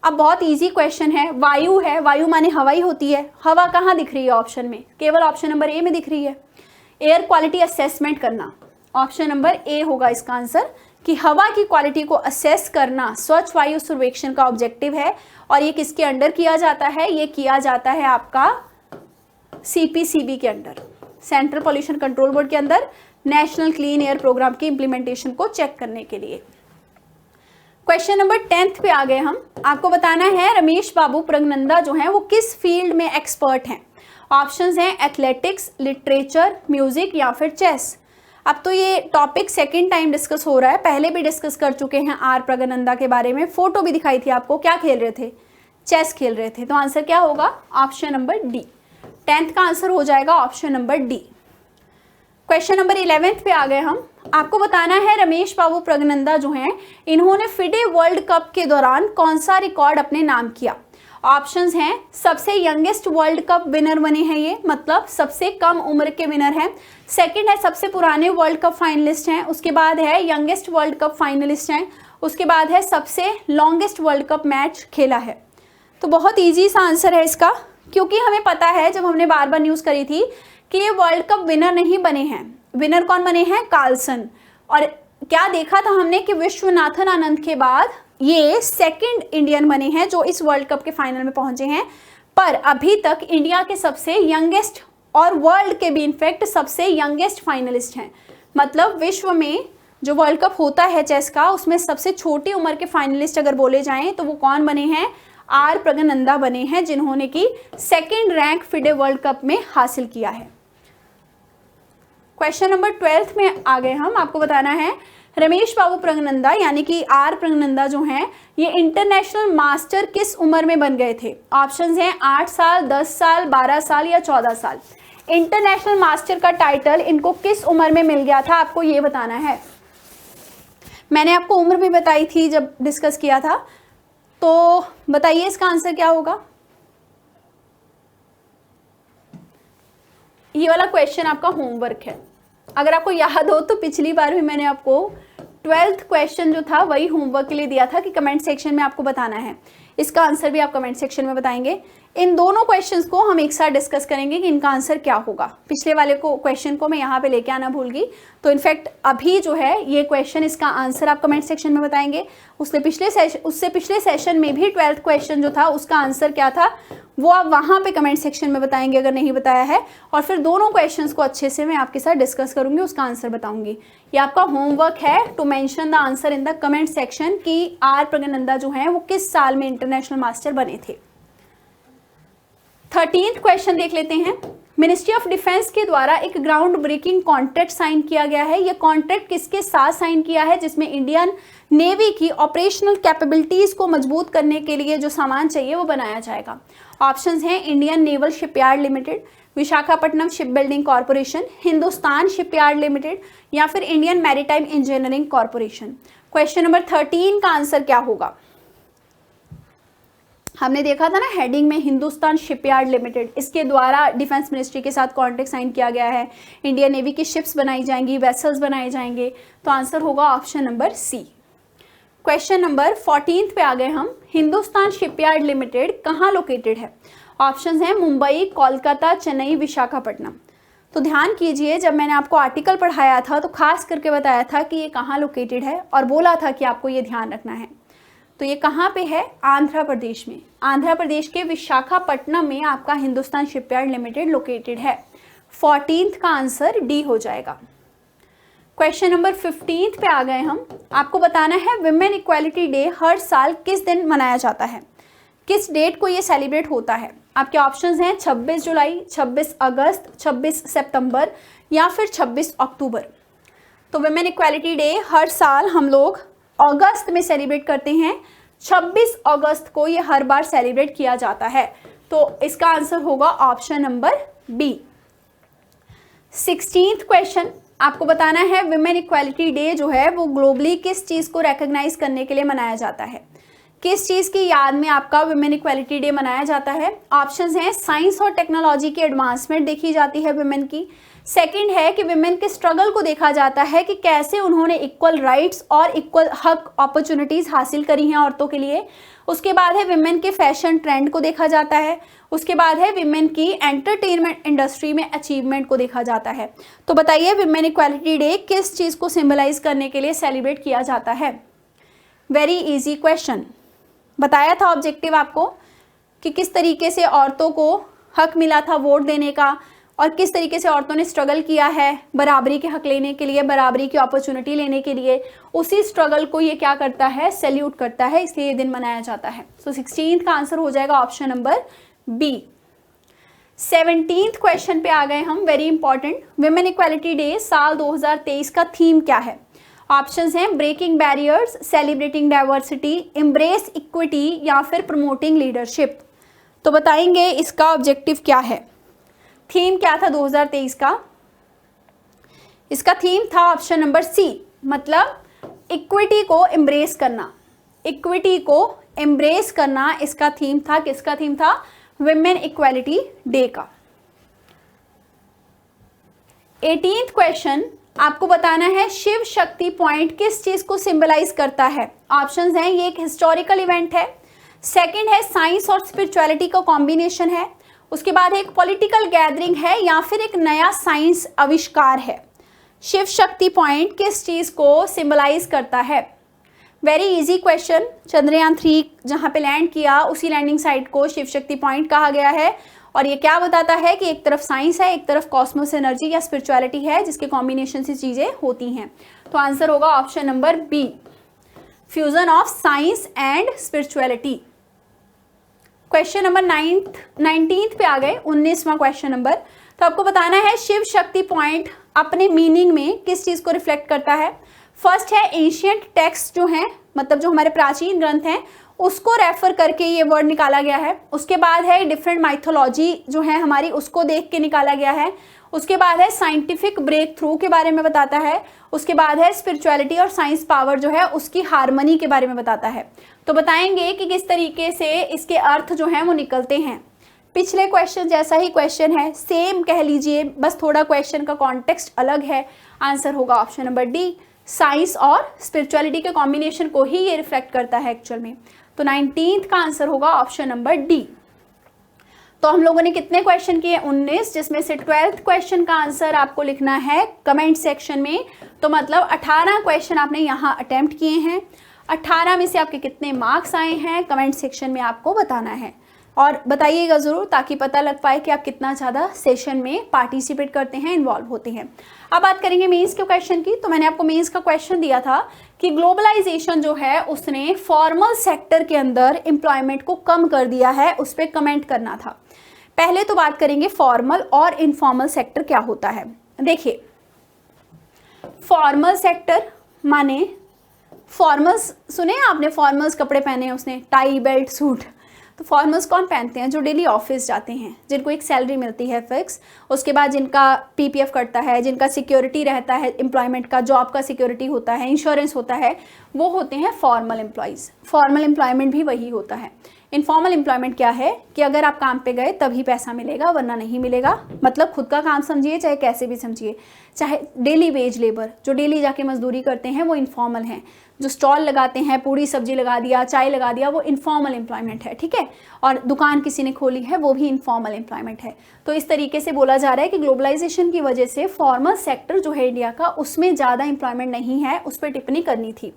अब बहुत इजी क्वेश्चन है, वायु है, वायु माने हवा ही होती है। हवा कहाँ दिख रही है ऑप्शन में? केवल ऑप्शन नंबर ए में दिख रही है। एयर क्वालिटी असेसमेंट करना, ऑप्शन नंबर ए होगा इसका आंसर, कि हवा की क्वालिटी को असेस करना स्वच्छ वायु सर्वेक्षण का ऑब्जेक्टिव है। और ये किसके अंडर किया जाता है? ये किया जाता है आपका CPCB के under, central pollution control board के अंदर, नेशनल क्लीन एयर प्रोग्राम की इंप्लीमेंटेशन को चेक करने के लिए। क्वेश्चन नंबर 10 पे आ गए हम। आपको बताना है रमेश बाबू प्रगनंदा जो हैं वो किस फील्ड में एक्सपर्ट हैं। ऑप्शंस हैं एथलेटिक्स, लिटरेचर, म्यूजिक या फिर चेस। अब तो ये टॉपिक सेकेंड टाइम डिस्कस हो रहा है, पहले भी डिस्कस कर चुके हैं आर प्रगनंदा के बारे में, फोटो भी दिखाई थी आपको। क्या खेल रहे थे? चेस खेल रहे थे। तो आंसर क्या होगा? Option number D. 10th का आंसर हो जाएगा option number D. Question number 11th पे आ गए हम। आपको बताना है रमेश बाबू प्रगनंदा जो हैं, इन्होंने फिडे वर्ल्ड कप के दौरान कौन सा रिकॉर्ड अपने नाम किया? ऑप्शंस हैं, सबसे यंगेस्ट वर्ल्ड कप विनर बने हैं ये, मतलब सबसे कम उम्र के विनर हैं। सेकंड है सबसे पुराने वर्ल्ड कप फाइनलिस्ट हैं। उसके बाद है यंगेस्ट वर्ल्ड कप फाइनलिस्ट हैं। उसके बाद है सबसे लॉन्गेस्ट वर्ल्ड कप मैच खेला है। तो बहुत ईजी सा आंसर है इसका, क्योंकि हमें पता है जब हमने बार बार न्यूज़ करी थी कि ये वर्ल्ड कप विनर नहीं बने हैं। विनर कौन बने हैं? कार्लसन। और क्या देखा था हमने कि विश्वनाथन आनंद के बाद ये सेकंड इंडियन बने हैं जो इस वर्ल्ड कप के फाइनल में पहुंचे हैं। पर अभी तक इंडिया के सबसे यंगेस्ट और वर्ल्ड के भी इनफैक्ट सबसे यंगेस्ट फाइनलिस्ट हैं। मतलब विश्व में जो वर्ल्ड कप होता है चेस का, उसमें सबसे छोटी उम्र के फाइनलिस्ट अगर बोले जाएं तो वो कौन बने हैं? आर प्रगनंदा बने हैं, जिन्होंने की second rank FIDE world cup में हासिल किया है। क्वेश्चन नंबर 12th में आ गए हम। आपको बताना है रमेश बाबू प्रगनंदा यानी कि आर प्रगनंदा जो हैं, ये इंटरनेशनल मास्टर किस उम्र में बन गए थे? ऑप्शंस हैं 8 साल, 10 साल, 12 साल या 14 साल। इंटरनेशनल मास्टर का टाइटल इनको किस उम्र में मिल गया था, आपको ये बताना है। मैंने आपको उम्र भी बताई थी जब डिस्कस किया था, तो बताइए इसका आंसर क्या होगा। ये वाला क्वेश्चन आपका होमवर्क है। अगर आपको याद हो तो पिछली बार भी मैंने आपको 12th क्वेश्चन जो था वही होमवर्क के लिए दिया था कि कमेंट सेक्शन में आपको बताना है। इसका आंसर भी आप कमेंट सेक्शन में बताएंगे। इन दोनों क्वेश्चंस को हम एक साथ डिस्कस करेंगे कि इनका आंसर क्या होगा। पिछले वाले क्वेश्चन को मैं यहाँ पे लेके आना भूल गई, तो इनफैक्ट अभी जो है ये क्वेश्चन, इसका आंसर आप कमेंट सेक्शन में बताएंगे। उससे पिछले सेशन में भी 12th क्वेश्चन जो था उसका आंसर क्या था वो आप वहाँ पे कमेंट सेक्शन में बताएंगे अगर नहीं बताया है। और फिर दोनों क्वेश्चंस को अच्छे से मैं आपके साथ डिस्कस करूंगी, उसका आंसर बताऊंगी। ये आपका होमवर्क है to mention the answer in the comment section कि आर प्रगनंदा जो हैं वो किस साल में इंटरनेशनल मास्टर बने थे। 13th क्वेश्चन देख लेते हैं। मिनिस्ट्री ऑफ डिफेंस के द्वारा एक ग्राउंड ब्रेकिंग कॉन्ट्रैक्ट साइन किया गया है। यह कॉन्ट्रैक्ट किसके साथ साइन किया है? जिसमें इंडियन नेवी की ऑपरेशनल कैपेबिलिटीज को मजबूत करने के लिए जो सामान चाहिए वो बनाया जाएगा। ऑप्शंस हैं Indian naval shipyard limited, Visakhapatnam ship building corporation, Hindustan shipyard limited या फिर Indian maritime engineering corporation. Question number 13 का आंसर क्या होगा? हमने देखा था ना हेडिंग में हिंदुस्तान शिपयार्ड लिमिटेड, इसके द्वारा डिफेंस मिनिस्ट्री के साथ कॉन्ट्रैक्ट साइन किया गया है। इंडियन नेवी की शिप्स बनाई जाएंगी, वेसल्स बनाए जाएंगे। तो आंसर होगा option number C. Question number 14 पे आ गए हम। हिंदुस्तान शिपयार्ड लिमिटेड कहाँ लोकेटेड है? ऑप्शंस हैं मुंबई, कोलकाता, चेन्नई, विशाखापट्टनम। तो ध्यान कीजिए, जब मैंने आपको आर्टिकल पढ़ाया था तो खास करके बताया था कि ये कहाँ लोकेटेड है और बोला था कि आपको ये ध्यान रखना है। तो ये कहाँ पे है? आंध्र प्रदेश में। आंध्र प्रदेश के विशाखापट्टनम में आपका हिंदुस्तान शिपयार्ड लिमिटेड लोकेटेड है। 14th का आंसर डी हो जाएगा। क्वेश्चन नंबर 15 पे आ गए हम। आपको बताना है विमेन इक्वालिटी डे हर साल किस दिन मनाया जाता है? किस डेट को ये सेलिब्रेट होता है? आपके ऑप्शंस हैं 26 जुलाई, 26 अगस्त, 26 सितंबर या फिर 26 अक्टूबर। तो विमेन इक्वालिटी डे हर साल हम लोग अगस्त में सेलिब्रेट करते हैं। 26 अगस्त को ये हर बार सेलिब्रेट किया जाता है। तो इसका आंसर होगा option number B. 16th question आपको बताना है विमेन इक्वालिटी डे जो है वो ग्लोबली किस चीज को रिकॉग्नाइज करने के लिए मनाया जाता है? किस चीज की याद में आपका विमेन इक्वालिटी डे मनाया जाता है? ऑप्शंस हैं साइंस और टेक्नोलॉजी की एडवांसमेंट देखी जाती है विमेन की। सेकंड है कि विमेन के स्ट्रगल को देखा जाता है कि कैसे उन्होंने इक्वल राइट्स और इक्वल हक अपॉर्चुनिटीज हासिल करी हैं औरतों के लिए। उसके बाद है विमेन के फैशन ट्रेंड को देखा जाता है। उसके बाद है विमेन की एंटरटेनमेंट इंडस्ट्री में अचीवमेंट को देखा जाता है। तो बताइए विमेन इक्वालिटी डे किस चीज को सिंबलाइज करने के लिए सेलिब्रेट किया जाता है? Very easy question. बताया था ऑब्जेक्टिव आपको कि किस तरीके से औरतों को हक मिला था वोट देने का और किस तरीके से औरतों ने स्ट्रगल किया है बराबरी के हक लेने के लिए, बराबरी की अपॉर्चुनिटी लेने के लिए। उसी स्ट्रगल को ये क्या करता है? सैल्यूट करता है, इसलिए ये दिन मनाया जाता है। सो 16th का आंसर हो जाएगा option number B. 17th question पे आ गए हम, very important. Women equality day साल 2023 का थीम क्या है? ऑप्शंस हैं breaking barriers, celebrating diversity, embrace equity या फिर प्रमोटिंग लीडरशिप। तो बताएंगे इसका ऑब्जेक्टिव क्या है, थीम क्या था 2023 का? इसका थीम था ऑप्शन नंबर सी, मतलब इक्विटी को एम्ब्रेस करना। इक्विटी को एम्ब्रेस करना इसका थीम था। किसका थीम था? विमेन इक्वालिटी डे का। 18th क्वेश्चन, आपको बताना है शिव शक्ति पॉइंट किस चीज को सिंबलाइज करता है? ऑप्शंस हैं, ये एक हिस्टोरिकल इवेंट है, सेकंड है साइंस और स्पिरिचुअलिटी का कॉम्बिनेशन है, उसके बाद एक पॉलिटिकल गैदरिंग है या फिर एक नया साइंस आविष्कार है। शिव शक्ति पॉइंट किस चीज को सिंबलाइज करता है? Very easy question. चंद्रयान 3 जहां पे लैंड किया उसी लैंडिंग साइट को शिव शक्ति पॉइंट कहा गया है, और ये क्या बताता है कि एक तरफ साइंस है, एक तरफ कॉस्मोस एनर्जी या स्पिरिचुअलिटी है, जिसके कॉम्बिनेशन से चीजें होती हैं। तो आंसर होगा option number B, fusion of science and spirituality. Question number 19th पे आ गए, 19वां क्वेश्चन नंबर। तो आपको बताना है शिव शक्ति पॉइंट अपने मीनिंग में किस चीज को रिफ्लेक्ट करता है? फर्स्ट है एंशिएंट टेक्स्ट जो हैं, मतलब जो हमारे प्राचीन ग्रंथ हैं उसको रेफर करके ये वर्ड निकाला गया है। उसके बाद है डिफरेंट माइथोलॉजी जो है हमारी, उसको देख के निकाला गया है। उसके बाद है साइंटिफिक ब्रेक थ्रू के बारे में बताता है। उसके बाद है स्पिरिचुअलिटी और साइंस पावर जो है उसकी हार्मनी के बारे में बताता है। तो बताएंगे कि किस तरीके से इसके अर्थ जो हैं वो निकलते हैं। पिछले क्वेश्चन जैसा ही क्वेश्चन है, सेम कह लीजिए, बस थोड़ा क्वेश्चन का कॉन्टेक्स्ट अलग है। आंसर होगा ऑप्शन नंबर डी, साइंस और स्पिरिचुअलिटी के कॉम्बिनेशन को ही ये रिफ्लेक्ट करता है एक्चुअल में। तो 19th का आंसर होगा ऑप्शन नंबर डी। तो हम लोगों ने कितने क्वेश्चन किए? 19, जिसमें से 12th क्वेश्चन का आंसर आपको लिखना है कमेंट सेक्शन में। तो मतलब 18 क्वेश्चन आपने यहाँ अटेम्प्ट किए हैं। 18 में से आपके कितने मार्क्स आए हैं कमेंट सेक्शन में आपको बताना है, और बताइएगा ज़रूर ताकि पता लग पाए कि आप कितना ज़्यादा सेशन में पार्टिसिपेट करते हैं, इन्वॉल्व होते हैं। अब बात करेंगे मेंस के क्वेश्चन की। तो मैंने आपको मेंस का क्वेश्चन दिया था कि ग्लोबलाइजेशन जो है उसने फॉर्मल सेक्टर के अंदर एम्प्लॉयमेंट को कम कर दिया है, उस पर कमेंट करना था। पहले तो बात करेंगे फॉर्मल और इनफॉर्मल सेक्टर क्या होता है। देखिए, फॉर्मल सेक्टर माने फॉर्मल्स, सुने आपने फॉर्मल्स कपड़े पहने हैं उसने, टाई बेल्ट सूट। तो फॉर्मल्स कौन पहनते हैं? जो डेली ऑफिस जाते हैं, जिनको एक सैलरी मिलती है फिक्स, उसके बाद जिनका पीपीएफ कटता है, जिनका सिक्योरिटी रहता है एम्प्लॉयमेंट का, जॉब का सिक्योरिटी होता है, इंश्योरेंस होता है, वो होते हैं फॉर्मल एम्प्लॉयज़। फॉर्मल एम्प्लॉयमेंट भी वही होता है। इनफॉर्मल एम्प्लॉयमेंट क्या है कि अगर आप काम पे गए तभी पैसा मिलेगा, वरना नहीं मिलेगा। मतलब खुद का काम समझिए चाहे कैसे भी समझिए। चाहे डेली वेज लेबर जो डेली जाके मजदूरी करते हैं वो इनफॉर्मल हैं। जो स्टॉल लगाते हैं, पूड़ी सब्जी लगा दिया, चाय लगा दिया, वो इनफॉर्मल एम्प्लॉयमेंट है, ठीक है। और दुकान किसी ने खोली है वो भी इनफॉर्मल एम्प्लॉयमेंट है। तो इस तरीके से बोला जा रहा है कि ग्लोबलाइजेशन की वजह से फॉर्मल सेक्टर जो है इंडिया का, उसमें ज़्यादा एम्प्लॉयमेंट नहीं है, उस पर टिप्पणी करनी थी।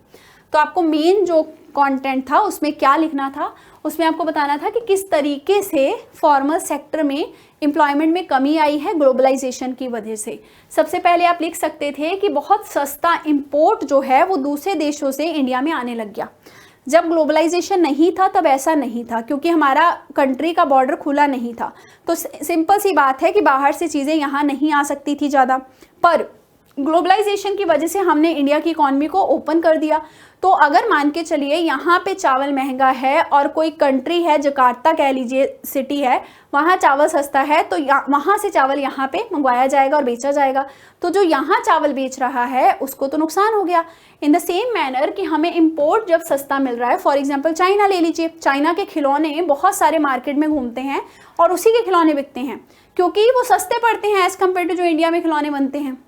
तो आपको मेन जो कंटेंट था उसमें क्या लिखना था, उसमें आपको बताना था कि किस तरीके से फॉर्मल सेक्टर में एम्प्लॉयमेंट में कमी आई है ग्लोबलाइजेशन की वजह से। सबसे पहले आप लिख सकते थे कि बहुत सस्ता इंपोर्ट जो है वो दूसरे देशों से इंडिया में आने लग गया। जब ग्लोबलाइजेशन नहीं था तब ऐसा नहीं था, क्योंकि हमारा कंट्री का बॉर्डर खुला नहीं था। तो सिंपल सी बात है कि बाहर से चीज़ें यहाँ नहीं आ सकती थी ज़्यादा, पर ग्लोबलाइजेशन की वजह से हमने इंडिया की इकॉनमी को ओपन कर दिया। तो अगर मान के चलिए यहाँ पे चावल महंगा है और कोई कंट्री है, जकार्ता कह लीजिए सिटी है, वहाँ चावल सस्ता है, तो वहाँ से चावल यहाँ पे मंगवाया जाएगा और बेचा जाएगा। तो जो यहाँ चावल बेच रहा है उसको तो नुकसान हो गया। इन द सेम मैनर कि हमें इम्पोर्ट जब सस्ता मिल रहा है, फॉर एग्जाम्पल चाइना ले लीजिए, चाइना के खिलौने बहुत सारे मार्केट में घूमते हैं और उसी के खिलौने बिकते हैं, क्योंकि वो सस्ते पड़ते हैं एज़ कम्पेयर टू जो इंडिया में खिलौने बनते हैं।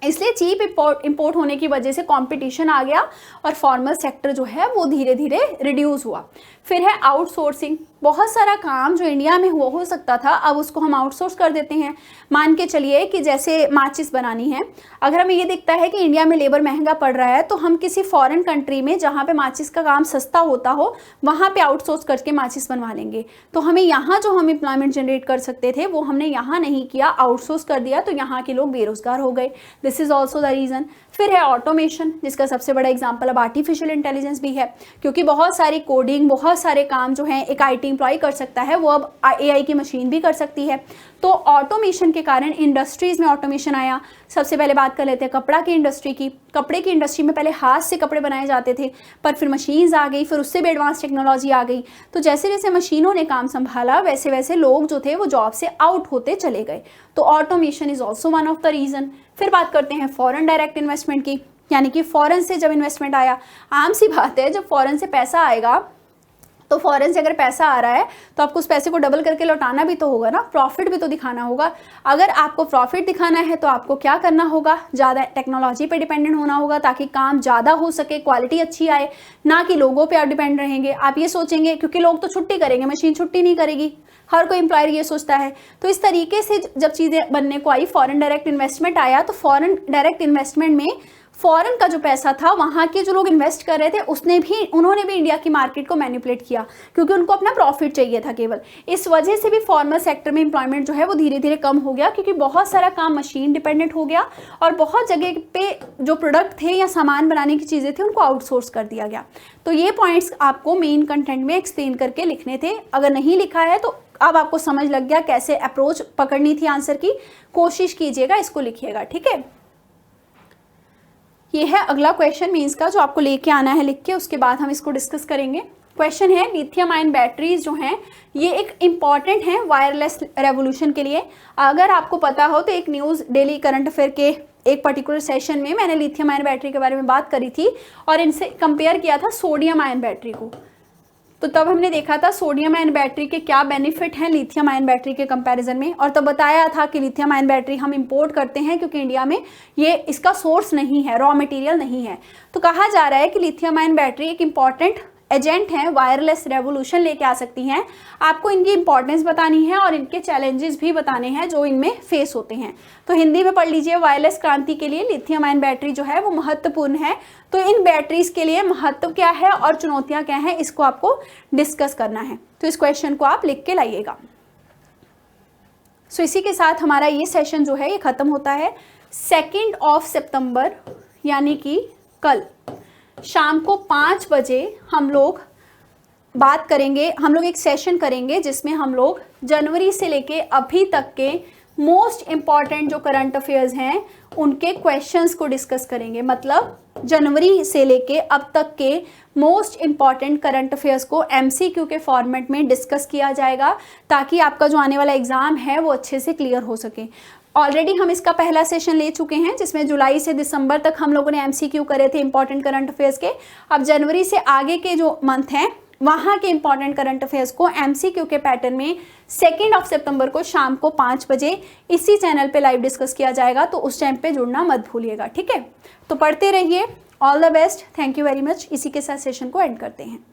इसलिए चीप इंपोर्ट होने की वजह से कंपटीशन आ गया और फॉर्मल सेक्टर जो है वो धीरे धीरे रिड्यूस हुआ। फिर है आउटसोर्सिंग। बहुत सारा काम जो इंडिया में हो सकता था, अब उसको हम आउटसोर्स कर देते हैं। मान के चलिए कि जैसे माचिस बनानी है, अगर हमें ये दिखता है कि इंडिया में लेबर महंगा पड़ रहा है, तो हम किसी फॉरेन कंट्री में जहाँ पे माचिस का काम सस्ता होता हो वहाँ पे आउटसोर्स करके माचिस बनवा लेंगे। तो हमें यहाँ जो हम एम्प्लॉयमेंट जनरेट कर सकते थे वो हमने यहाँ नहीं किया, आउटसोर्स कर दिया, तो यहाँ के लोग बेरोजगार हो गए। This is also the reason. फिर है ऑटोमेशन, जिसका सबसे बड़ा एग्जाम्पल अब आर्टिफिशियल इंटेलिजेंस भी है, क्योंकि बहुत सारी कोडिंग, बहुत सारे काम जो हैं एक IT एम्प्लॉय कर सकता है वो अब AI की मशीन भी कर सकती है। तो ऑटोमेशन के कारण इंडस्ट्रीज़ में ऑटोमेशन आया। सबसे पहले बात कर लेते हैं कपड़ा की इंडस्ट्री की। कपड़े की इंडस्ट्री में पहले हाथ से कपड़े बनाए जाते थे, पर फिर मशीन्स आ गई, फिर उससे भी एडवांस टेक्नोलॉजी आ गई। तो जैसे जैसे मशीनों ने काम संभाला वैसे वैसे लोग जो थे वो जॉब से आउट होते चले गए। तो automation is also one of the reason. फिर बात करते हैं फॉरेन डायरेक्ट इन्वेस्टमेंट की, यानी कि फॉरेन से जब इन्वेस्टमेंट आया। आम सी बात है, जब फॉरेन से पैसा आएगा तो फॉरेन से अगर पैसा आ रहा है तो आपको उस पैसे को डबल करके लौटाना भी तो होगा ना, प्रॉफिट भी तो दिखाना होगा। अगर आपको प्रॉफिट दिखाना है तो आपको क्या करना होगा, ज़्यादा टेक्नोलॉजी पे डिपेंडेंट होना होगा ताकि काम ज़्यादा हो सके, क्वालिटी अच्छी आए, ना कि लोगों पे आप डिपेंड रहेंगे। आप ये सोचेंगे क्योंकि लोग तो छुट्टी करेंगे, मशीन छुट्टी नहीं करेगी, हर कोई एम्प्लॉयर ये सोचता है। तो इस तरीके से जब चीज़ें बनने को आई, फॉरेन डायरेक्ट इन्वेस्टमेंट आया, तो फॉरेन डायरेक्ट इन्वेस्टमेंट में फॉरेन का जो पैसा था, वहाँ के जो लोग इन्वेस्ट कर रहे थे उन्होंने भी इंडिया की मार्केट को मैनिपुलेट किया, क्योंकि उनको अपना प्रॉफिट चाहिए था केवल। इस वजह से भी फॉर्मल सेक्टर में एम्प्लॉयमेंट जो है वो धीरे धीरे कम हो गया, क्योंकि बहुत सारा काम मशीन डिपेंडेंट हो गया और बहुत जगह पे जो प्रोडक्ट थे या सामान बनाने की चीज़ें थी उनको आउटसोर्स कर दिया गया। तो ये पॉइंट्स आपको मेन कंटेंट में एक्सप्लेन करके लिखने थे। अगर नहीं लिखा है तो अब आपको समझ लग गया कैसे अप्रोच पकड़नी थी आंसर की। कोशिश कीजिएगा, इसको लिखिएगा, ठीक है। ये है अगला क्वेश्चन मींस का, जो आपको लेके आना है लिख के, उसके बाद हम इसको डिस्कस करेंगे। क्वेश्चन है, लिथियम आयन बैटरीज जो हैं ये एक इम्पॉर्टेंट हैं वायरलेस रेवोल्यूशन के लिए। अगर आपको पता हो तो एक न्यूज़ डेली करंट अफेयर के एक पर्टिकुलर सेशन में मैंने लिथियम आयन बैटरी के बारे में बात करी थी और इनसे कंपेयर किया था सोडियम आयन बैटरी को। तो तब हमने देखा था सोडियम आयन बैटरी के क्या बेनिफिट हैं लिथियम आयन बैटरी के कंपैरिजन में, और तब बताया था कि लिथियम आयन बैटरी हम इंपोर्ट करते हैं क्योंकि इंडिया में ये इसका सोर्स नहीं है, रॉ मटेरियल नहीं है। तो कहा जा रहा है कि लिथियम आयन बैटरी एक इंपॉर्टेंट एजेंट हैं, वायरलेस रेवोल्यूशन लेके आ सकती हैं। आपको इनकी इंपॉर्टेंस बतानी है और इनके चैलेंजेस भी बताने हैं जो इनमें फेस होते हैं। तो हिंदी में पढ़ लीजिए, वायरलेस क्रांति के लिए लिथियम आयन बैटरी जो है वो महत्वपूर्ण है। तो इन बैटरीज के लिए महत्व क्या है और चुनौतियां क्या हैं, इसको आपको डिस्कस करना है। तो इस क्वेश्चन को आप लिख के लाइएगा। सो इसी के साथ हमारा ये सेशन जो है ये खत्म होता है। 2 सितंबर यानी कि कल शाम को 5 बजे हम लोग बात करेंगे, हम लोग एक सेशन करेंगे जिसमें हम लोग जनवरी से लेके अभी तक के मोस्ट इम्पॉर्टेंट जो करंट अफेयर्स हैं उनके क्वेश्चंस को डिस्कस करेंगे। मतलब जनवरी से लेके अब तक के मोस्ट इम्पॉर्टेंट करंट अफेयर्स को MCQ के फॉर्मेट में डिस्कस किया जाएगा, ताकि आपका जो आने वाला एग्ज़ाम है वो अच्छे से क्लियर हो सके। ऑलरेडी हम इसका पहला सेशन ले चुके हैं जिसमें जुलाई से दिसंबर तक हम लोगों ने MCQ करे थे इंपॉर्टेंट करंट अफेयर्स के। अब जनवरी से आगे के जो मंथ हैं वहाँ के इंपॉर्टेंट करंट अफेयर्स को MCQ के पैटर्न में 2 सितंबर को शाम को 5 बजे इसी चैनल पे लाइव डिस्कस किया जाएगा। तो उस टाइम पे जुड़ना मत भूलिएगा, ठीक है। तो पढ़ते रहिए, all the best, thank you very much. इसी के साथ सेशन को एंड करते हैं।